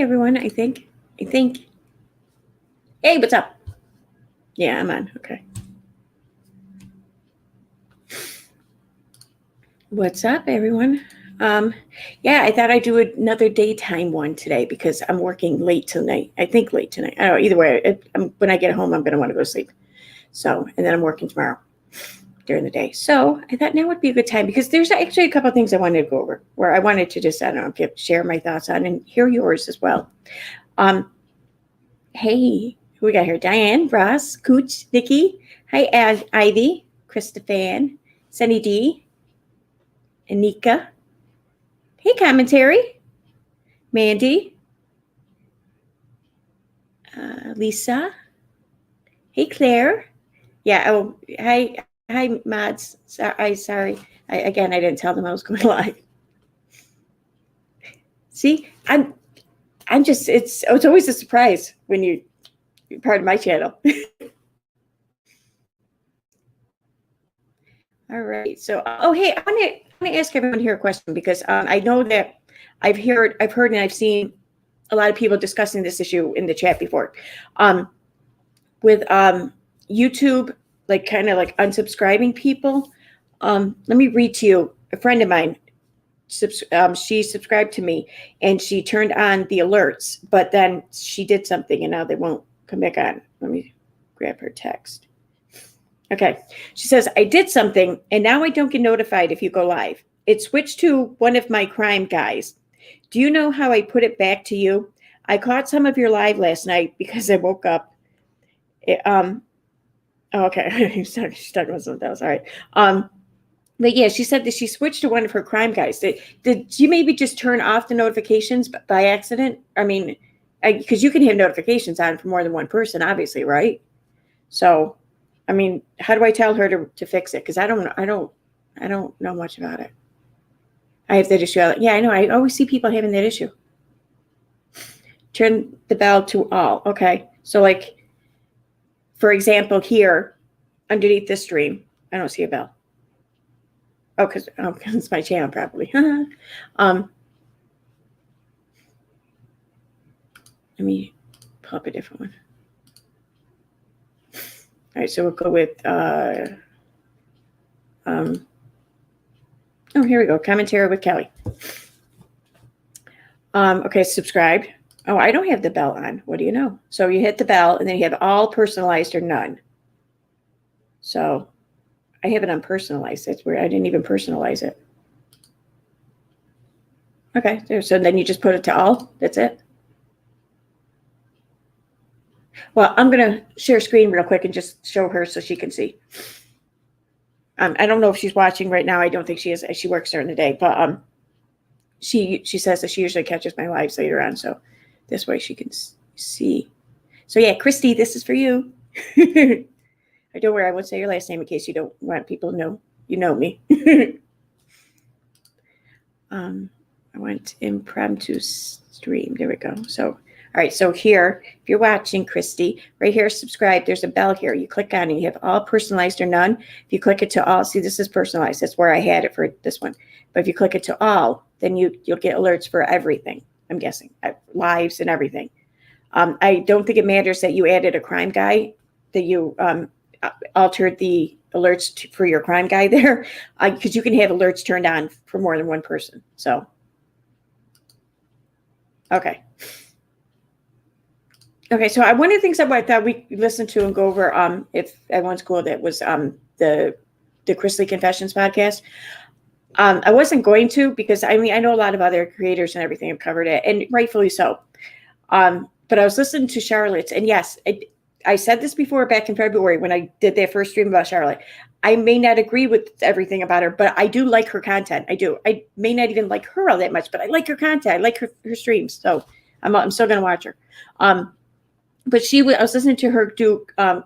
everyone. I think. Hey, what's up? Yeah, I'm on. Okay. What's up, everyone? Yeah, I thought I'd do another daytime one today because I'm working late tonight. I think late tonight. I don't know. Either way, when I get home, I'm going to want to go to sleep. So, and then I'm working tomorrow during the day. So I thought now would be a good time because there's actually a couple of things I wanted to go over where I wanted to just, I don't know, share my thoughts on and hear yours as well. Hey, who we got here? Diane, Ross, Cooch, Nikki. Hi, Ivy, Krista Fan, Sunny D, Anika. Hey, Commentary, Mandy, Lisa. Hey, Claire. Yeah. Oh, hi, mods. Sorry. I didn't tell them I was going live. See, I'm just. It's always a surprise when you're part of my channel. All right. So, hey, I want to ask everyone here a question because I know that I've heard, and I've seen a lot of people discussing this issue in the chat before. With YouTube, like kind of like unsubscribing people. Let me read to you. A friend of mine, she subscribed to me and she turned on the alerts, but then she did something and now they won't come back on. Let me grab her text. Okay. She says, I did something and now I don't get notified if you go live. It switched to one of my crime guys. Do you know how I put it back to you? I caught some of your live last night because I woke up. Okay. She's talking about something else. All right. But yeah, she said that she switched to one of her crime guys. Did you maybe just turn off the notifications by accident? I mean, because you can have notifications on for more than one person, obviously, right? So, I mean, how do I tell her to fix it? Because I don't know much about it. I have that issue. Yeah, I know. I always see people having that issue. Turn the bell to all. Okay. So like, for example, here underneath this stream, I don't see a bell. Oh, because it's my channel probably. Let me pull up a different one. All right, so we'll go with, here we go, commentary with Kelly. Okay, subscribed. Oh, I don't have the bell on. What do you know? So you hit the bell and then you have all personalized or none. So I have it on personalized. That's weird. I didn't even personalize it. Okay, there. So then you just put it to all. That's it. Well, I'm going to share screen real quick and just show her so she can see. I don't know if she's watching right now. I don't think she is. She works during the day, but she says that she usually catches my lives later on, so this way she can see. So yeah, Kristy, this is for you. I don't worry. I won't say your last name in case you don't want people to know you know me. I went impromptu stream. There we go. So, all right. So here, if you're watching, Kristy, right here, subscribe. There's a bell here. You click on it. You have all personalized or none. If you click it to all, see, this is personalized. That's where I had it for this one. But if you click it to all, then you'll get alerts for everything. I'm guessing lives and everything. I don't think it matters that you added a crime guy, that you altered the alerts for your crime guy there, because you can have alerts turned on for more than one person. So, okay. Okay, so one of the things that I thought we listened to and go over, if everyone's cool, that was the Chrisley Confessions podcast. I wasn't going to because, I mean, I know a lot of other creators and everything have covered it, and rightfully so. But I was listening to Charlotte's, and yes, I said this before back in February when I did that first stream about Charlotte. I may not agree with everything about her, but I do like her content. I do. I may not even like her all that much, but I like her content. I like her streams. So I'm still going to watch her. But I was listening to her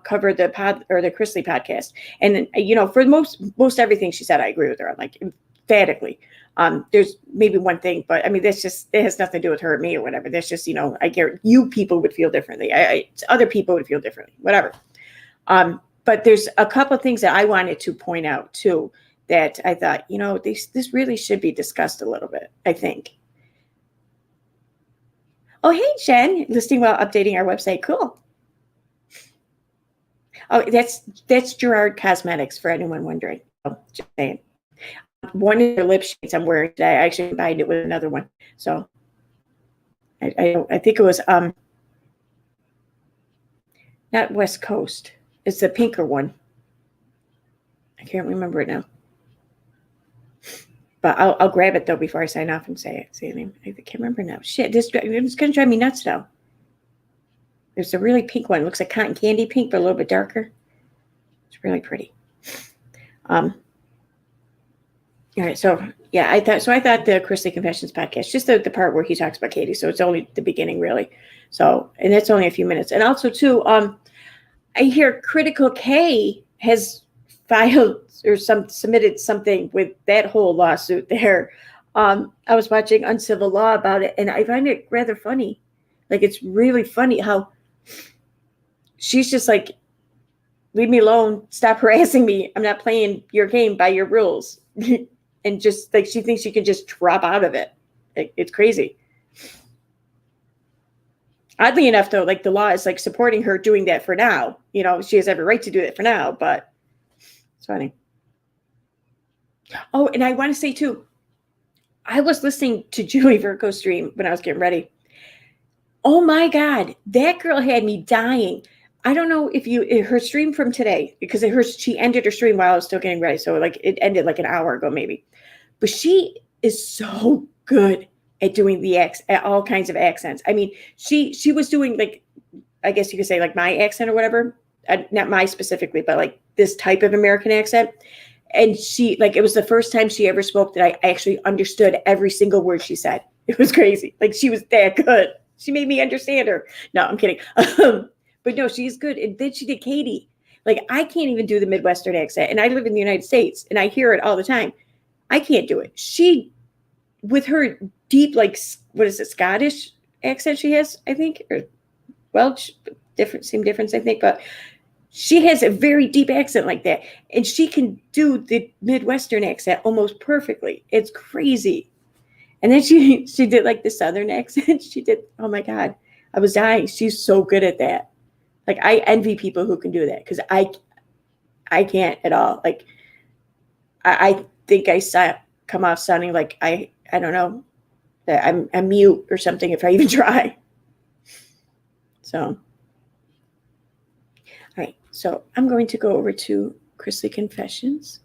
cover the Chrisley podcast. And, you know, for most everything she said, I agree with her. I'm like emphatically. There's maybe one thing, but I mean, it has nothing to do with her or me or whatever. That's just, you know, I guarantee you people would feel differently. Other people would feel differently, whatever. But there's a couple of things that I wanted to point out too, that I thought, you know, this really should be discussed a little bit, I think. Oh, hey, Jen, listening while updating our website. Cool. Oh, that's Gerard Cosmetics for anyone wondering. Oh, just saying. One of the lip shades I'm wearing today, I actually combined it with another one. So I think it was not West Coast. It's the pinker one. I can't remember it now. But I'll grab it though before I sign off and say the name. I can't remember now. Shit, it's gonna drive me nuts now. There's a really pink one. It looks like cotton candy pink, but a little bit darker. It's really pretty. All right, so yeah, I thought the Chrisley Confessions podcast, just the part where he talks about Katie. So it's only the beginning, really. So, and that's only a few minutes. And also too, I hear Critical K has filed or submitted something with that whole lawsuit there. I was watching Uncivil Law about it, and I find it rather funny. Like, it's really funny how she's just like, leave me alone, stop harassing me. I'm not playing your game by your rules. And just like, she thinks she can just drop out of it. It's crazy. Oddly enough, though, like the law is like supporting her doing that for now. You know, she has every right to do that for now, but it's funny. Oh, and I want to say too, I was listening to Julie Virgo's stream when I was getting ready. Oh my God, that girl had me dying. I don't know if her stream from today, because she ended her stream while I was still getting ready. So like it ended like an hour ago, maybe. But she is so good at doing at all kinds of accents. I mean, she was doing like, I guess you could say like my accent or whatever. Not my specifically, but like this type of American accent. And she, like, it was the first time she ever spoke that I actually understood every single word she said. It was crazy. Like, she was that good. She made me understand her. No, I'm kidding. But no, she's good. And then she did Katie. Like, I can't even do the Midwestern accent. And I live in the United States and I hear it all the time. I can't do it. She, with her deep, like, what is it, Scottish accent she has, I think, or Welsh, same difference, I think, but she has a very deep accent like that. And she can do the Midwestern accent almost perfectly. It's crazy. And then she did like the Southern accent. She did, oh my God, I was dying. She's so good at that. Like, I envy people who can do that, because I can't at all. Like, I think I come off sounding like I don't know, that I'm mute or something if I even try. So, all right. So I'm going to go over to Chrisley Confessions.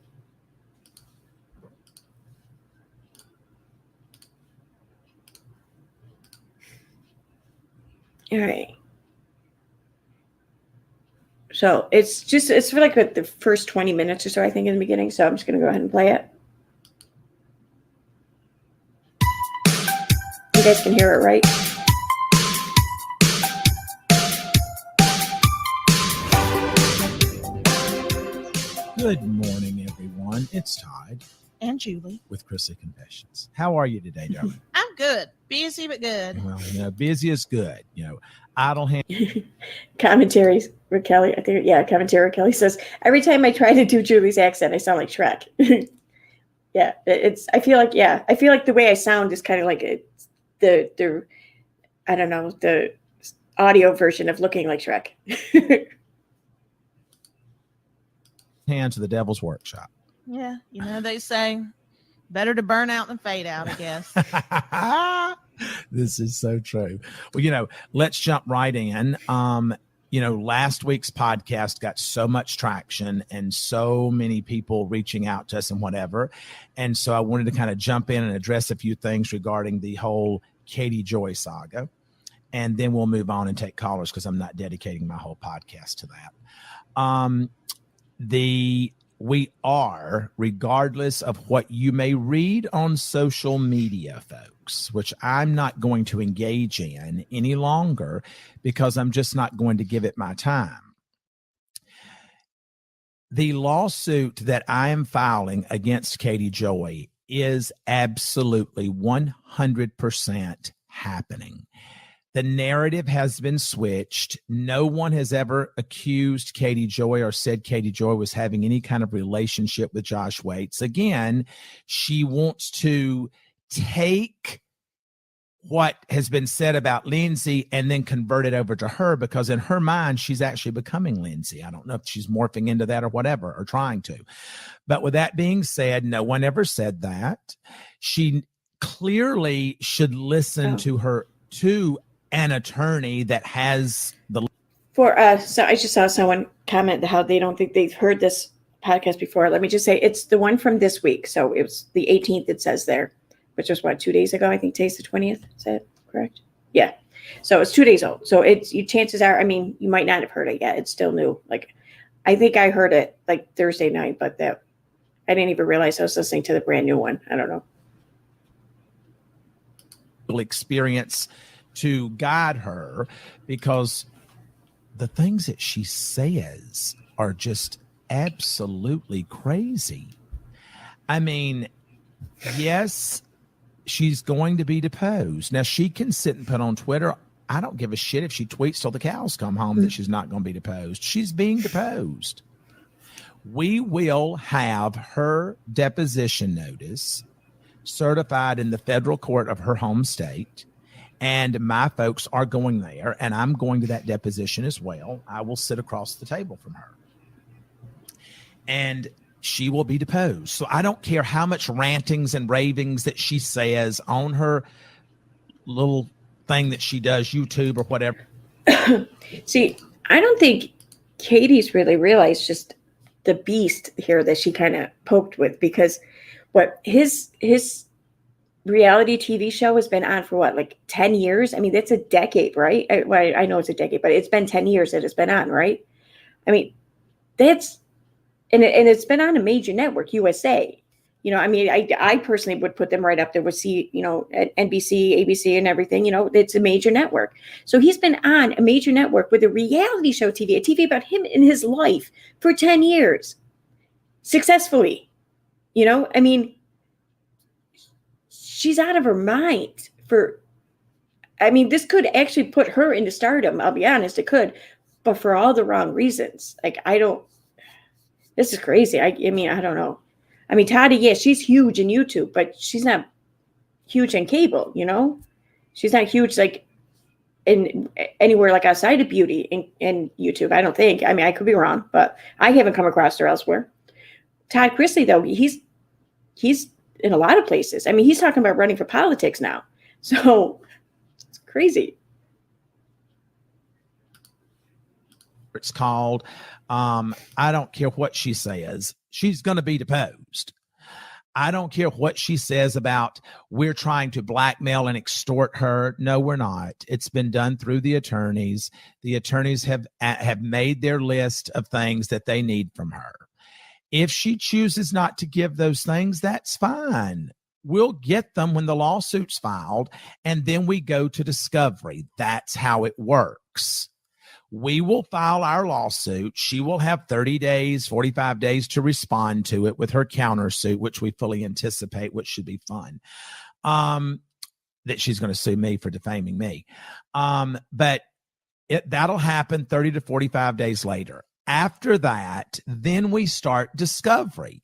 All right. So it's for like the first 20 minutes or so, I think, in the beginning. So I'm just going to go ahead and play it. You guys can hear it, right? Good morning, everyone. It's Todd and Julie with Chrisley Confessions. How are you today, darling? I'm good. Busy, but good. Well, busy is good. Idle hand. Commentaries with Kelly. I think, yeah, commentary with Kelly says, every time I try to do Julie's accent, I sound like Shrek. Yeah, I feel like the way I sound is kind of like the I don't know, the audio version of looking like Shrek. Hands to the devil's workshop. Yeah, they say better to burn out than fade out, I guess. This is so true. Well, let's jump right in. Last week's podcast got so much traction and so many people reaching out to us and whatever. And so I wanted to kind of jump in and address a few things regarding the whole Katie Joy saga. And then we'll move on and take callers, because I'm not dedicating my whole podcast to that. We are, regardless of what you may read on social media, folks, which I'm not going to engage in any longer because I'm just not going to give it my time. The lawsuit that I am filing against Katie Joy is absolutely 100% happening. The narrative has been switched. No one has ever accused Katie Joy or said Katie Joy was having any kind of relationship with Josh Waits. Again, she wants to take what has been said about Lindsay and then convert it over to her, because in her mind, she's actually becoming Lindsay. I don't know if she's morphing into that or whatever, or trying to. But with that being said, no one ever said that. She clearly should listen to an attorney that has the. So I just saw someone comment how they don't think they've heard this podcast before. Let me just say it's the one from this week. So it was the 18th, it says there, which was 2 days ago. I think today's the 20th. Is that correct? Yeah. So it's 2 days old. So chances are, I mean, you might not have heard it yet. It's still new. Like, I think I heard it like Thursday night, but I didn't even realize I was listening to the brand new one. I don't know. Experience to guide her, because the things that she says are just absolutely crazy. I mean, yes, she's going to be deposed. Now, she can sit and put on Twitter, I don't give a shit if she tweets till the cows come home that she's not going to be deposed. She's being deposed. We will have her deposition notice certified in the federal court of her home state. And my folks are going there, and I'm going to that deposition as well. I will sit across the table from her. And she will be deposed. So I don't care how much rantings and ravings that she says on her little thing that she does, YouTube or whatever. See, I don't think Katie's really realized just the beast here that she kind of poked with, because what his reality TV show has been on for like 10 years. I mean, that's a decade, right? I know it's a decade, but it's been 10 years that it's been on, right? I mean, that's, and it's been on a major network, USA. You know, I mean, I personally would put them right up there with NBC, ABC, and everything. You know, it's a major network. So he's been on a major network with a reality show TV, a TV about him in his life for 10 years, successfully. You know, I mean, she's out of her mind this could actually put her into stardom. I'll be honest, it could, but for all the wrong reasons. Like, this is crazy. I mean, I don't know. I mean, Toddy, yeah, she's huge in YouTube, but she's not huge in cable, you know? She's not huge like in anywhere like outside of beauty in YouTube, I don't think. I mean, I could be wrong, but I haven't come across her elsewhere. Todd Chrisley, though, he's in a lot of places. I mean, he's talking about running for politics now. So it's crazy. It's called, I don't care what she says. She's going to be deposed. I don't care what she says about we're trying to blackmail and extort her. No, we're not. It's been done through the attorneys. The attorneys have made their list of things that they need from her. If she chooses not to give those things, that's fine. We'll get them when the lawsuit's filed, and then we go to discovery. That's how it works. We will file our lawsuit. She will have 30 days, 45 days to respond to it with her countersuit, which we fully anticipate, which should be fun. That she's going to sue me for defaming me. But that'll happen 30 to 45 days later. After that, then we start discovery.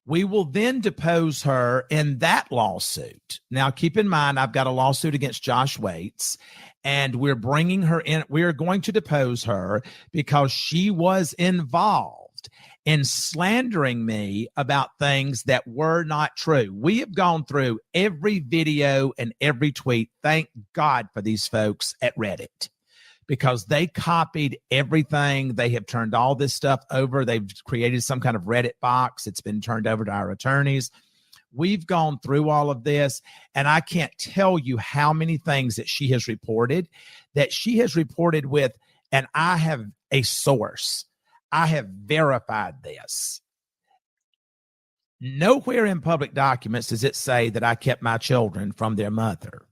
We will then depose her in that lawsuit. Now, keep in mind, I've got a lawsuit against Josh Waits, and we're bringing her in. We are going to depose her because she was involved in slandering me about things that were not true. We have gone through every video and every tweet. Thank God for these folks at Reddit, because they copied everything. They have turned all this stuff over. They've created some kind of Reddit box. It's been turned over to our attorneys. We've gone through all of this, and I can't tell you how many things that she has reported with, and I have a source. I have verified this. Nowhere in public documents does it say that I kept my children from their mother.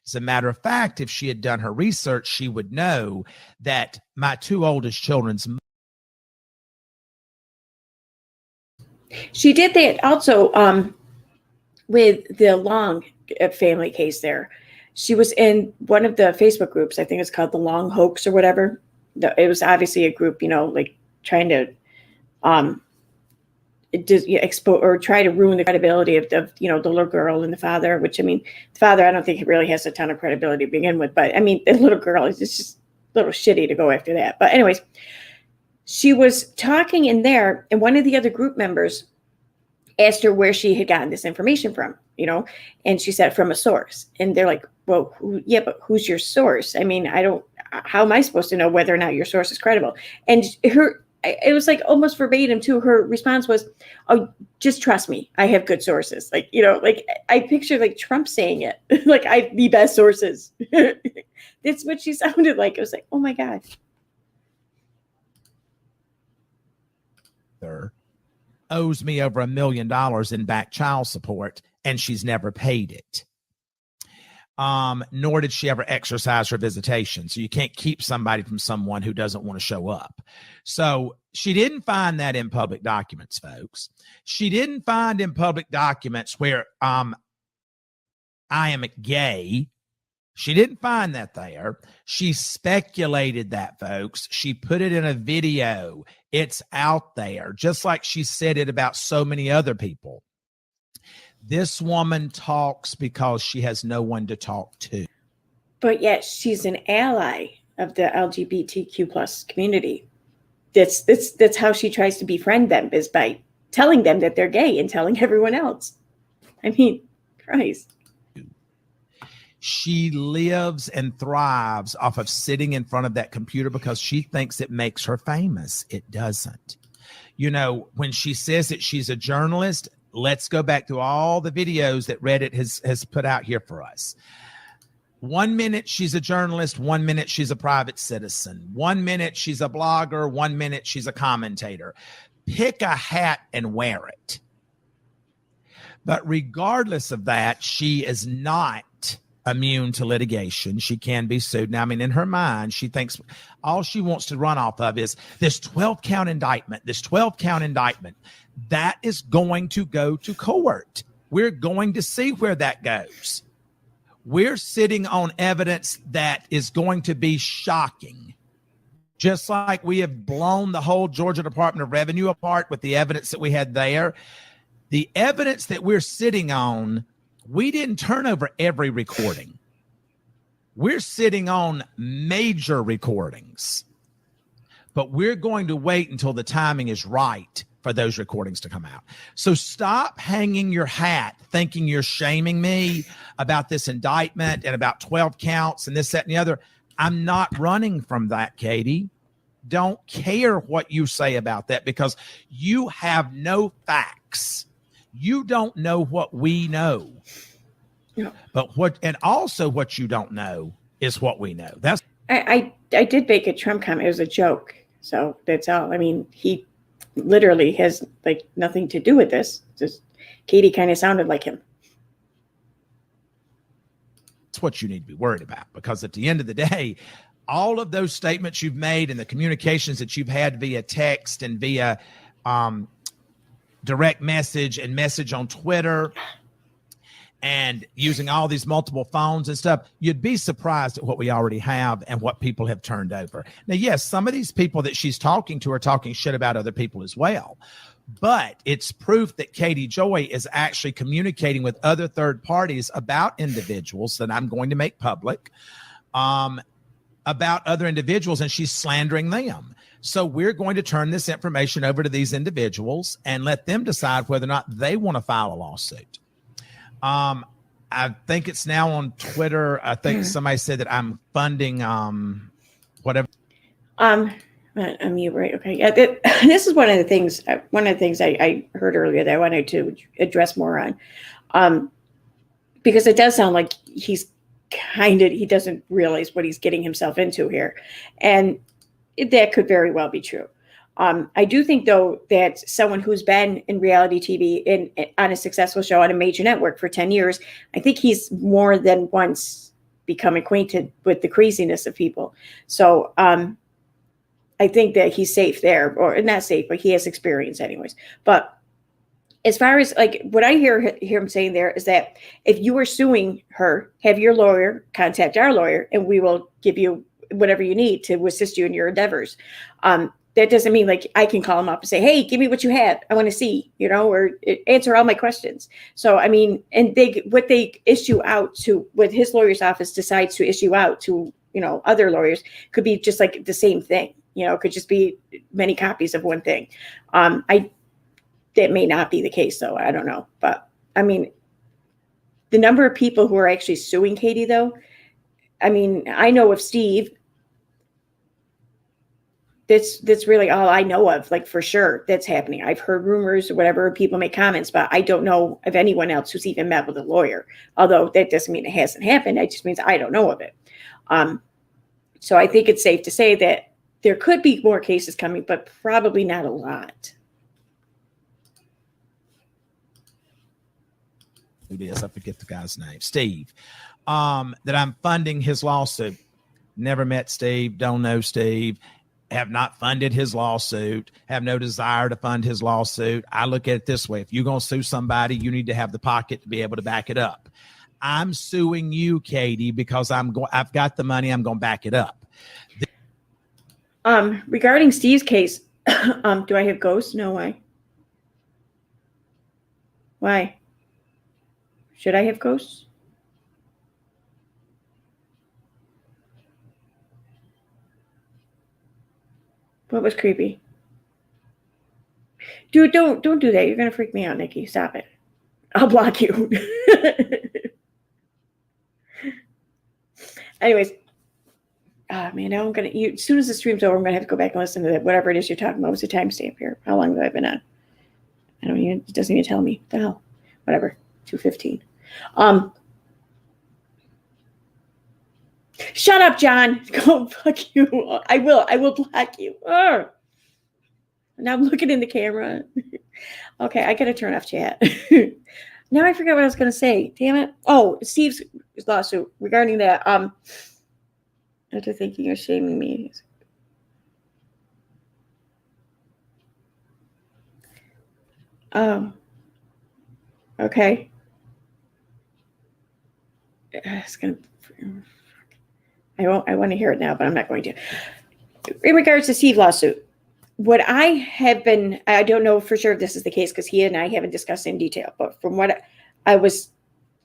As a matter of fact, if she had done her research, she would know that my two oldest children's. She did that also with the Long family case there. She was in one of the Facebook groups. I think it's called the Long Hoax or whatever. It was obviously a group, you know, like trying to expose or try to ruin the credibility of the, you know, the little girl and the father, which, I mean, the father, I don't think he really has a ton of credibility to begin with, but I mean, the little girl is just a little shitty to go after that. But anyways, she was talking in there, and one of the other group members asked her where she had gotten this information from, you know, and she said from a source. And they're like, well, yeah, but who's your source? I mean, how am I supposed to know whether or not your source is credible? And it was like almost verbatim too. Her response was, oh, just trust me. I have good sources. Like, you know, like I picture like Trump saying it, like I have the best sources. That's what she sounded like. I was like, oh my God. Owes me over $1 million in back child support, and she's never paid it. Nor did she ever exercise her visitation. So you can't keep somebody from someone who doesn't want to show up. So she didn't find that in public documents, folks. She didn't find in public documents where I am gay. She didn't find that there. She speculated that, folks. She put it in a video. It's out there, just like she said it about so many other people. This woman talks because she has no one to talk to. But yet she's an ally of the LGBTQ plus community. That's how she tries to befriend them, is by telling them that they're gay and telling everyone else. I mean, Christ. She lives and thrives off of sitting in front of that computer because she thinks it makes her famous. It doesn't. You know, when she says that she's a journalist, let's go back to all the videos that Reddit has put out here for us. 1 minute she's a journalist, 1 minute she's a private citizen, 1 minute she's a blogger, 1 minute she's a commentator. Pick a hat and wear it. But regardless of that, she is not immune to litigation. She can be sued. Now, I mean, in her mind, she thinks all she wants to run off of is this 12-count indictment, that is going to go to court. We're going to see where that goes. We're sitting on evidence that is going to be shocking. Just like we have blown the whole Georgia Department of Revenue apart with the evidence that we had there. The evidence that we're sitting on, we didn't turn over every recording. We're sitting on major recordings, but we're going to wait until the timing is right for those recordings to come out. So stop hanging your hat thinking you're shaming me about this indictment and about 12 counts and this, that, and the other. I'm not running from that, Katie. Don't care what you say about that because you have no facts. You don't know what we know. Yeah. But what you don't know is what we know. That's I did make a Trump comment. It was a joke. So that's all. I mean, he literally has like nothing to do with this. Just Katie kind of sounded like him. That's what you need to be worried about, because at the end of the day, all of those statements you've made and the communications that you've had via text and via direct message and message on Twitter and using all these multiple phones and stuff, you'd be surprised at what we already have and what people have turned over. Now, yes, some of these people that she's talking to are talking shit about other people as well, but it's proof that Katie Joy is actually communicating with other third parties about individuals that I'm going to make public, about other individuals, and she's slandering them. So we're going to turn this information over to these individuals and let them decide whether or not they want to file a lawsuit. I think it's now on Twitter. I think somebody said that I'm funding whatever. You right. Okay. Yeah, this is one of the things I heard earlier that I wanted to address more on, because it does sound like he doesn't realize what he's getting himself into here, and that could very well be true. I do think, though, that someone who's been in reality TV on a successful show on a major network for 10 years, I think he's more than once become acquainted with the craziness of people. So I think that he's safe there, or not safe, but he has experience anyways. But as far as like what I hear him saying there is that if you are suing her, have your lawyer contact our lawyer and we will give you whatever you need to assist you in your endeavors. that doesn't mean like I can call him up and say, hey, give me what you have. I want to see, or answer all my questions. So, I mean, and what they issue out to, what his lawyer's office decides to issue out to, other lawyers could be just like the same thing, could just be many copies of one thing. That may not be the case though. I don't know. But I mean, the number of people who are actually suing Katie though, I mean, I know of Steve. That's really all I know of, like for sure that's happening. I've heard rumors or whatever, people make comments, but I don't know of anyone else who's even met with a lawyer. Although that doesn't mean it hasn't happened. It just means I don't know of it. So I think it's safe to say that there could be more cases coming, but probably not a lot. Who it is, I forget the guy's name, Steve, that I'm funding his lawsuit. Never met Steve, don't know Steve, have not funded his lawsuit, have no desire to fund his lawsuit. I look at it this way. If you're going to sue somebody, you need to have the pocket to be able to back it up. I'm suing you, Katie, because I've got the money. I'm going to back it up. Regarding Steve's case, do I have ghosts? No, why? Why? Should I have ghosts? What was creepy? Dude, don't do that. You're gonna freak me out, Nikki. Stop it. I'll block you. Anyways, man, now as soon as the stream's over, I'm gonna have to go back and listen to that. Whatever it is you're talking about. What's the timestamp here? How long have I been on? It doesn't even tell me. What the hell? Whatever. 2:15. Shut up, John. Go fuck you. I will block you. Ugh. Now I'm looking in the camera. Okay, I gotta turn off chat. Now I forgot what I was gonna say. Damn it. Oh, Steve's lawsuit regarding that. After thinking you're shaming me. Okay. It's gonna. I want to hear it now, but I'm not going to. In regards to Steve lawsuit, what I have been, I don't know for sure if this is the case because he and I haven't discussed in detail, but from what I was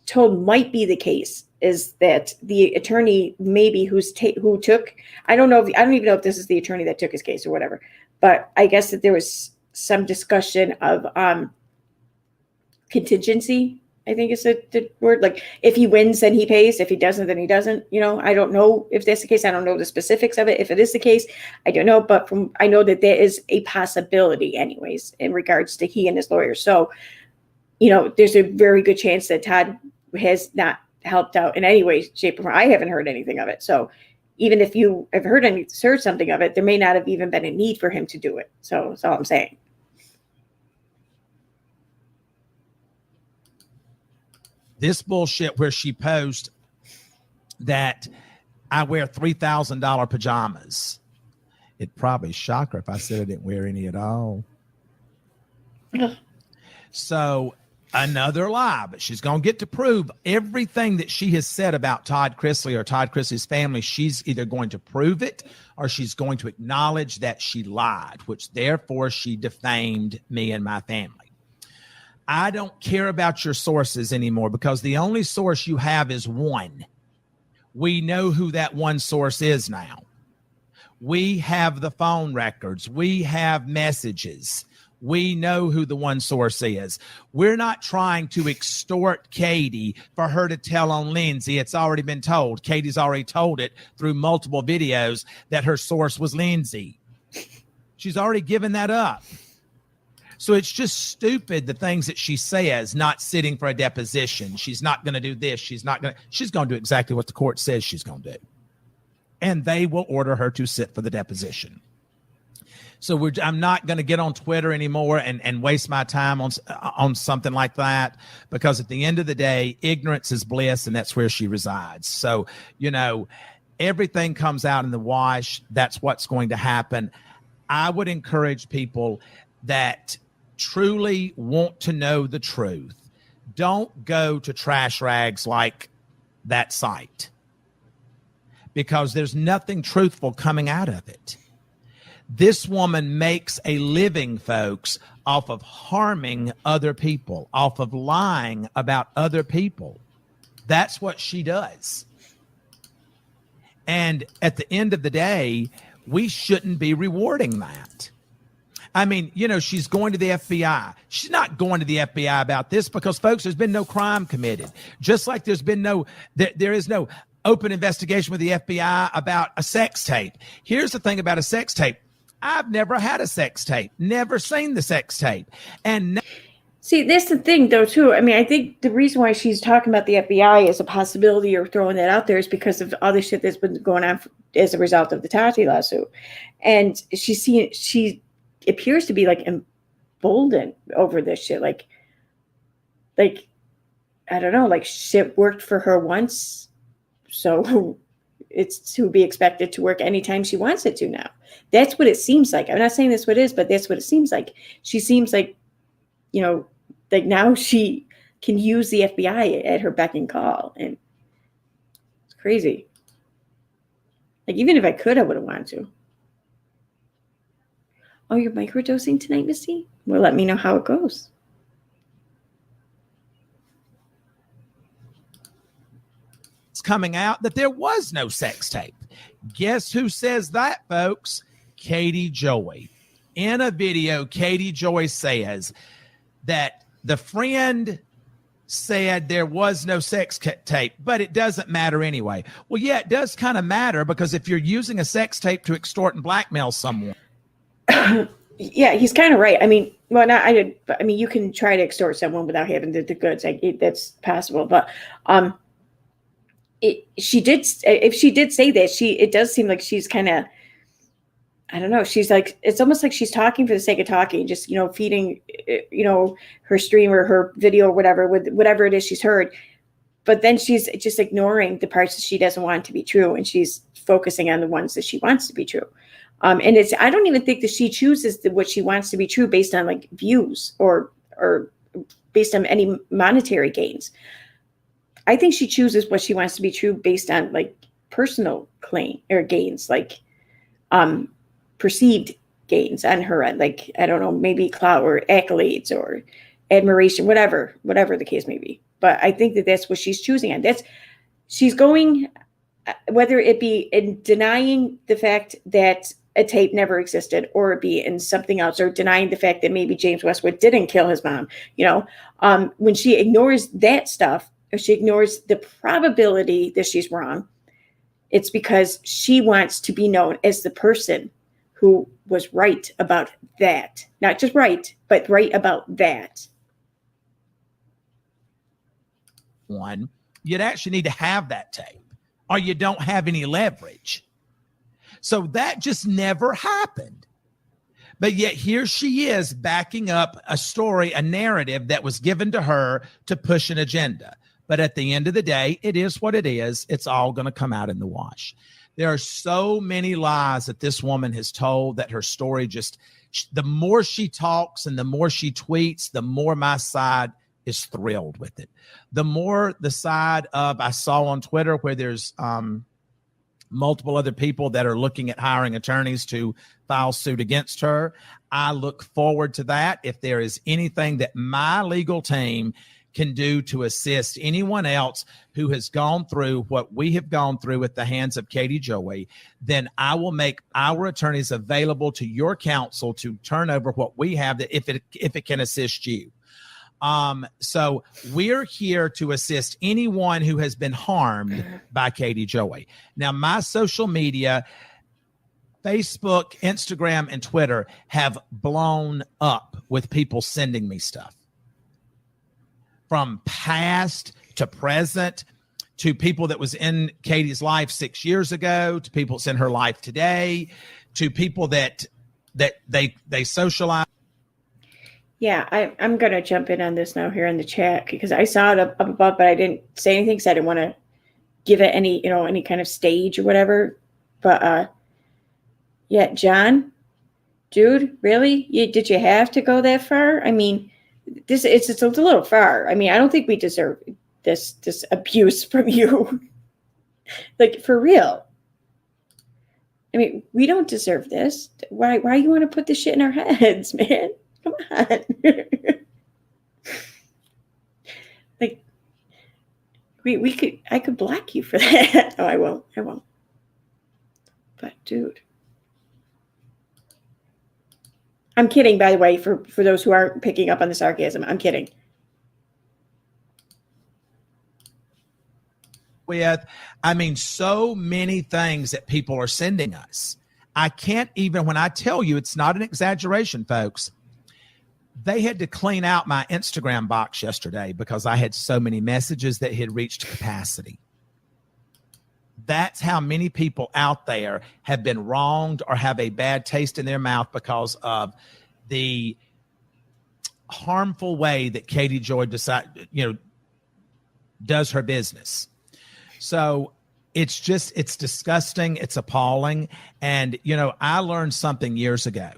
told might be the case is that the attorney maybe who took, I don't even know if this is the attorney that took his case or whatever, but I guess that there was some discussion of contingency. I think is the word. Like if he wins, then he pays. If he doesn't, then he doesn't. I don't know if that's the case. I don't know the specifics of it. If it is the case, I don't know. But I know that there is a possibility, anyways, in regards to he and his lawyer. So, there's a very good chance that Todd has not helped out in any way, shape, or form. I haven't heard anything of it. So, even if you have heard something of it, there may not have even been a need for him to do it. So that's all I'm saying. This bullshit where she posts that I wear $3,000 pajamas. It'd probably shock her if I said I didn't wear any at all. So another lie, but she's going to get to prove everything that she has said about Todd Chrisley or Todd Chrisley's family. She's either going to prove it or she's going to acknowledge that she lied, which therefore she defamed me and my family. I don't care about your sources anymore because the only source you have is one. We know who that one source is now. We have the phone records. We have messages. We know who the one source is. We're not trying to extort Katie for her to tell on Lindsay. It's already been told. Katie's already told it through multiple videos that her source was Lindsay. She's already given that up. So it's just stupid, the things that she says, not sitting for a deposition. She's not going to do this. She's going to do exactly what the court says she's going to do. And they will order her to sit for the deposition. So I'm not going to get on Twitter anymore and waste my time on something like that, because at the end of the day, ignorance is bliss, and that's where she resides. So, everything comes out in the wash. That's what's going to happen. I would encourage people that truly want to know the truth. Don't go to trash rags like that site, because there's nothing truthful coming out of it. This woman makes a living, folks, off of harming other people, off of lying about other people. That's what she does. And at the end of the day, we shouldn't be rewarding that. I mean, you know, she's going to the FBI. She's not going to the FBI about this because, folks, there's been no crime committed. Just like there's been there is no open investigation with the FBI about a sex tape. Here's the thing about a sex tape. I've never had a sex tape, never seen the sex tape. And see, that's the thing, though, too. I mean, I think the reason why she's talking about the FBI as a possibility or throwing that out there is because of all the shit that's been going on as a result of the Tati lawsuit. And she appears to be like emboldened over this shit. Like, I don't know, like shit worked for her once. So it's to be expected to work anytime she wants it to now. That's what it seems like. I'm not saying that's what it is, but that's what it seems like. She seems like, you know, like now she can use the FBI at her beck and call. And it's crazy. Like, even if I could, I wouldn't want to. Oh, you're microdosing tonight, Misty? Well, let me know how it goes. it's coming out that there was no sex tape. Guess who says that, folks? Katie Joy. In a video, Katie Joy says that the friend said there was no sex tape, but it doesn't matter anyway. Well, yeah, it does kind of matter, because if you're using a sex tape to extort and blackmail someone. Yeah, he's kind of right. I mean, well, not I did, but I mean, you can try to extort someone without having the goods. That's possible. But if she did say that, it does seem like she's kind of, I don't know. She's like, it's almost like she's talking for the sake of talking, just, feeding, her stream or her video or whatever, with whatever it is she's heard. But then she's just ignoring the parts that she doesn't want to be true. And she's focusing on the ones that she wants to be true. And I don't even think that she chooses what she wants to be true based on like views or based on any monetary gains. I think she chooses what she wants to be true based on like personal claim or gains, like, perceived gains on her end, like, I don't know, maybe clout or accolades or admiration, whatever the case may be. But I think that that's what she's choosing on. She's going, whether it be in denying the fact that a tape never existed, or it be in something else, or denying the fact that maybe James Westwood didn't kill his mom, when she ignores that stuff, or she ignores the probability that she's wrong, it's because she wants to be known as the person who was right about that. Not just right, but right about that. One, you'd actually need to have that tape, or you don't have any leverage. So that just never happened. But yet here she is backing up a story, a narrative that was given to her to push an agenda. But at the end of the day, it is what it is. It's all going to come out in the wash. There are so many lies that this woman has told that her story the more she talks and the more she tweets, the more my side is thrilled with it. The more the side of, I saw on Twitter where there's multiple other people that are looking at hiring attorneys to file suit against her. I look forward to that. If there is anything that my legal team can do to assist anyone else who has gone through what we have gone through at the hands of Katie Joey, then I will make our attorneys available to your counsel to turn over what we have, that if it can assist you. So we're here to assist anyone who has been harmed by Katie Joey. Now, my social media, Facebook, Instagram, and Twitter have blown up with people sending me stuff. From past to present, to people that was in Katie's life 6 years ago, to people that's in her life today, to people that they socialize. Yeah, I'm going to jump in on this now here in the chat, because I saw it up above, but I didn't say anything because I didn't want to give it any kind of stage or whatever. But yeah, John, dude, really? Did you have to go that far? I mean, it's a little far. I mean, I don't think we deserve this abuse from you. Like, for real. I mean, we don't deserve this. Why you want to put this shit in our heads, man? Come on. Like, I could block you for that. Oh, I won't. But dude. I'm kidding, by the way, for those who aren't picking up on the sarcasm. I'm kidding. With, I mean, so many things that people are sending us. I can't even, when I tell you, it's not an exaggeration, folks. They had to clean out my Instagram box yesterday because I had so many messages that had reached capacity. That's how many people out there have been wronged or have a bad taste in their mouth because of the harmful way that Katie Joy does her business. So it's disgusting. It's appalling. And, I learned something years ago.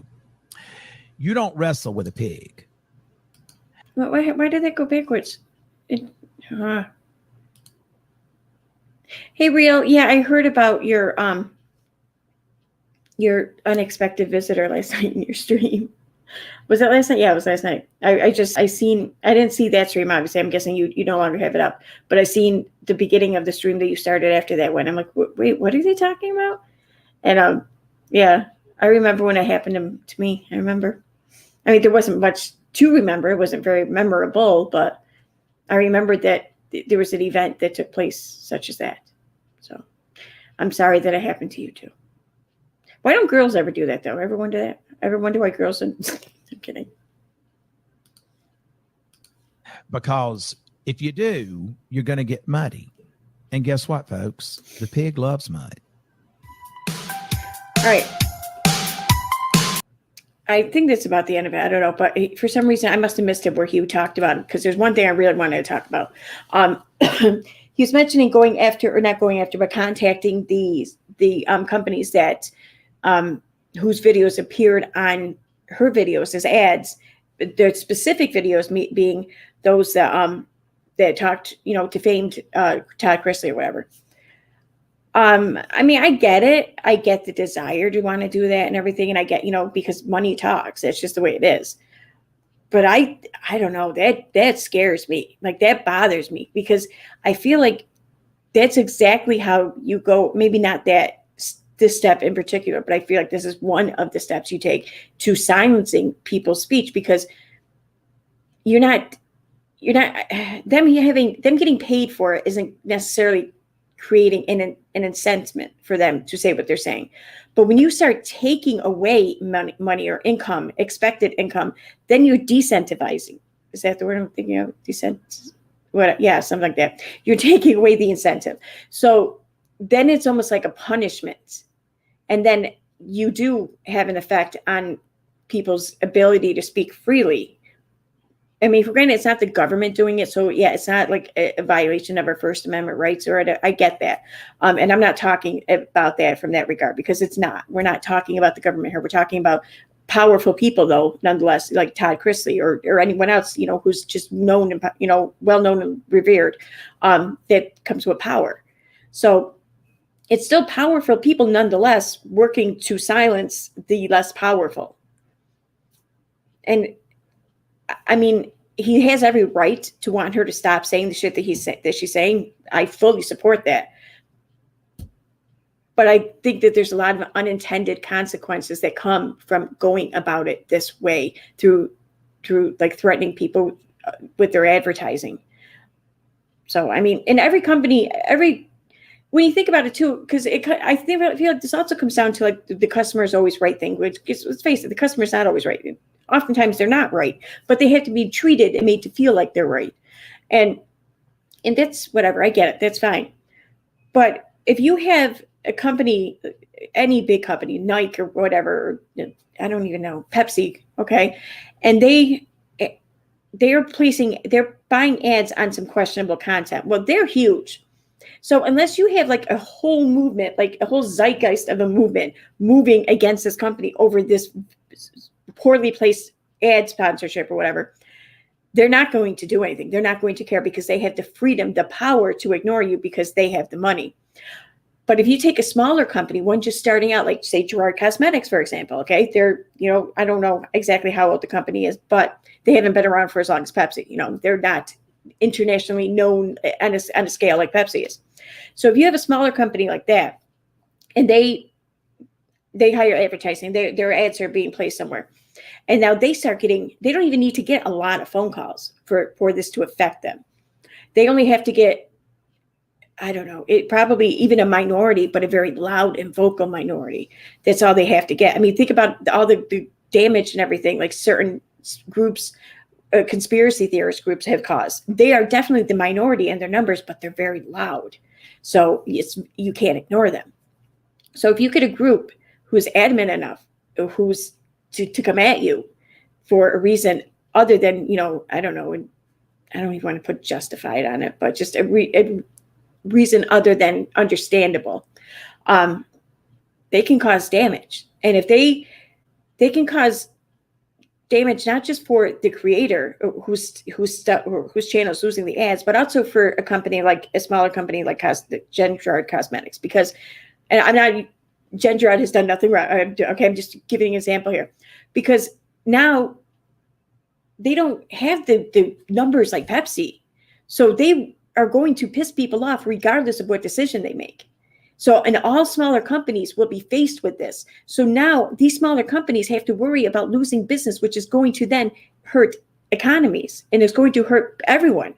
You don't wrestle with a pig. Why did that go backwards? Hey, Real. Yeah, I heard about your unexpected visitor last night in your stream. Was that last night? Yeah, it was last night. I didn't see that stream, obviously. I'm guessing you no longer have it up. But I seen the beginning of the stream that you started after that one. I'm like, wait, what are they talking about? And yeah, I remember when it happened to me. I remember. I mean, there wasn't much to remember. It wasn't very memorable, but I remembered that there was an event that took place such as that. So I'm sorry that it happened to you too. Why don't girls ever do that though? Ever wonder that? Ever wonder why girls are... I'm kidding. Because if you do, you're going to get muddy. And guess what, folks? The pig loves mud. All right. I think that's about the end of it. I don't know. But for some reason, I must have missed it where he talked about it, because there's one thing I really wanted to talk about. He was mentioning not going after, but contacting the companies that whose videos appeared on her videos as ads. The specific videos being those that talked, defamed Todd Chrisley or whatever. I mean, I get it. I get the desire to want to do that and everything. And I get, because money talks. That's just the way it is. But I don't know, that scares me. Like, that bothers me, because I feel like that's exactly how you go. Maybe not this step in particular, but I feel like this is one of the steps you take to silencing people's speech, because you're not them getting paid for it isn't necessarily creating an incentive for them to say what they're saying. But when you start taking away money or income, expected income, then you're decentivizing. Is that the word I'm thinking of? Yeah, something like that. You're taking away the incentive. So then it's almost like a punishment. And then you do have an effect on people's ability to speak freely. I mean, for granted, it's not the government doing it. So yeah, it's not like a violation of our First Amendment rights, I get that. And I'm not talking about that from that regard, because it's not. We're not talking about the government here. We're talking about powerful people, though, nonetheless, like Todd Chrisley or anyone else, who's just known and, well known and revered, that comes with power. So it's still powerful people, nonetheless, working to silence the less powerful. And I mean, he has every right to want her to stop saying the shit that she's saying. I fully support that. But I think that there's a lot of unintended consequences that come from going about it this way, through like threatening people with their advertising. So, I mean, in every company, when you think about it too, because I feel like this also comes down to like the customer is always right thing. Which, let's face it, the customer is not always right. Oftentimes they're not right, but they have to be treated and made to feel like they're right. And that's whatever. I get it. That's fine. But if you have a company, any big company, Nike or whatever, I don't even know, Pepsi, okay, and they're buying ads on some questionable content. Well, they're huge. So unless you have like a whole movement, like a whole zeitgeist of a movement moving against this company over this poorly placed ad sponsorship or whatever, they're not going to do anything. They're not going to care, because they have the freedom, the power to ignore you, because they have the money. But if you take a smaller company, one just starting out, like say Gerard Cosmetics, for example, okay, they're, I don't know exactly how old the company is, but they haven't been around for as long as Pepsi. They're not internationally known on a scale like Pepsi is. So if you have a smaller company like that, and they hire advertising, their ads are being placed somewhere, and now they don't even need to get a lot of phone calls for this to affect them. They only have to get, I don't know, it probably even a minority, but a very loud and vocal minority. That's all they have to get. I mean, think about all the damage and everything, like certain groups, conspiracy theorist groups have caused. They are definitely the minority in their numbers, but they're very loud. So you can't ignore them. So if you get a group who's adamant enough, who's to come at you for a reason other than, I don't know, and I don't even want to put justified on it, but just a reason other than understandable, they can cause damage. And if they can cause damage not just for the creator whose channel is losing the ads, but also for a smaller company like Gerard Cosmetics, because, and I'm not, Gerard has done nothing wrong. Okay, I'm just giving an example here, because now they don't have the numbers like Pepsi, so they are going to piss people off regardless of what decision they make. So, and all smaller companies will be faced with this. So now these smaller companies have to worry about losing business, which is going to then hurt economies and is going to hurt everyone.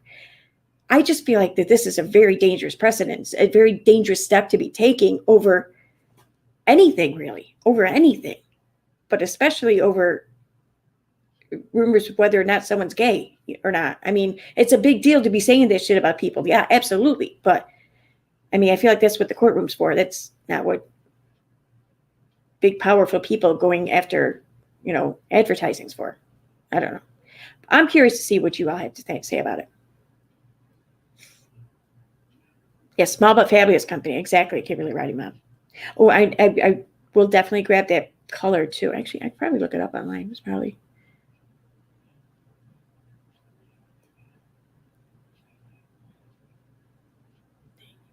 I just feel like that this is a very dangerous precedent, a very dangerous step to be taking over anything, really, over anything, but especially over rumors of whether or not someone's gay or not. I mean, it's a big deal to be saying this shit about people. Yeah, absolutely. But I mean, I feel like that's what the courtroom's for. That's not what big, powerful people going after, advertising's for. I don't know. I'm curious to see what you all have to say about it. Yes, small but fabulous company. Exactly. Kimberly writing up. Oh, I will definitely grab that color too. Actually, I could probably look it up online. It's probably.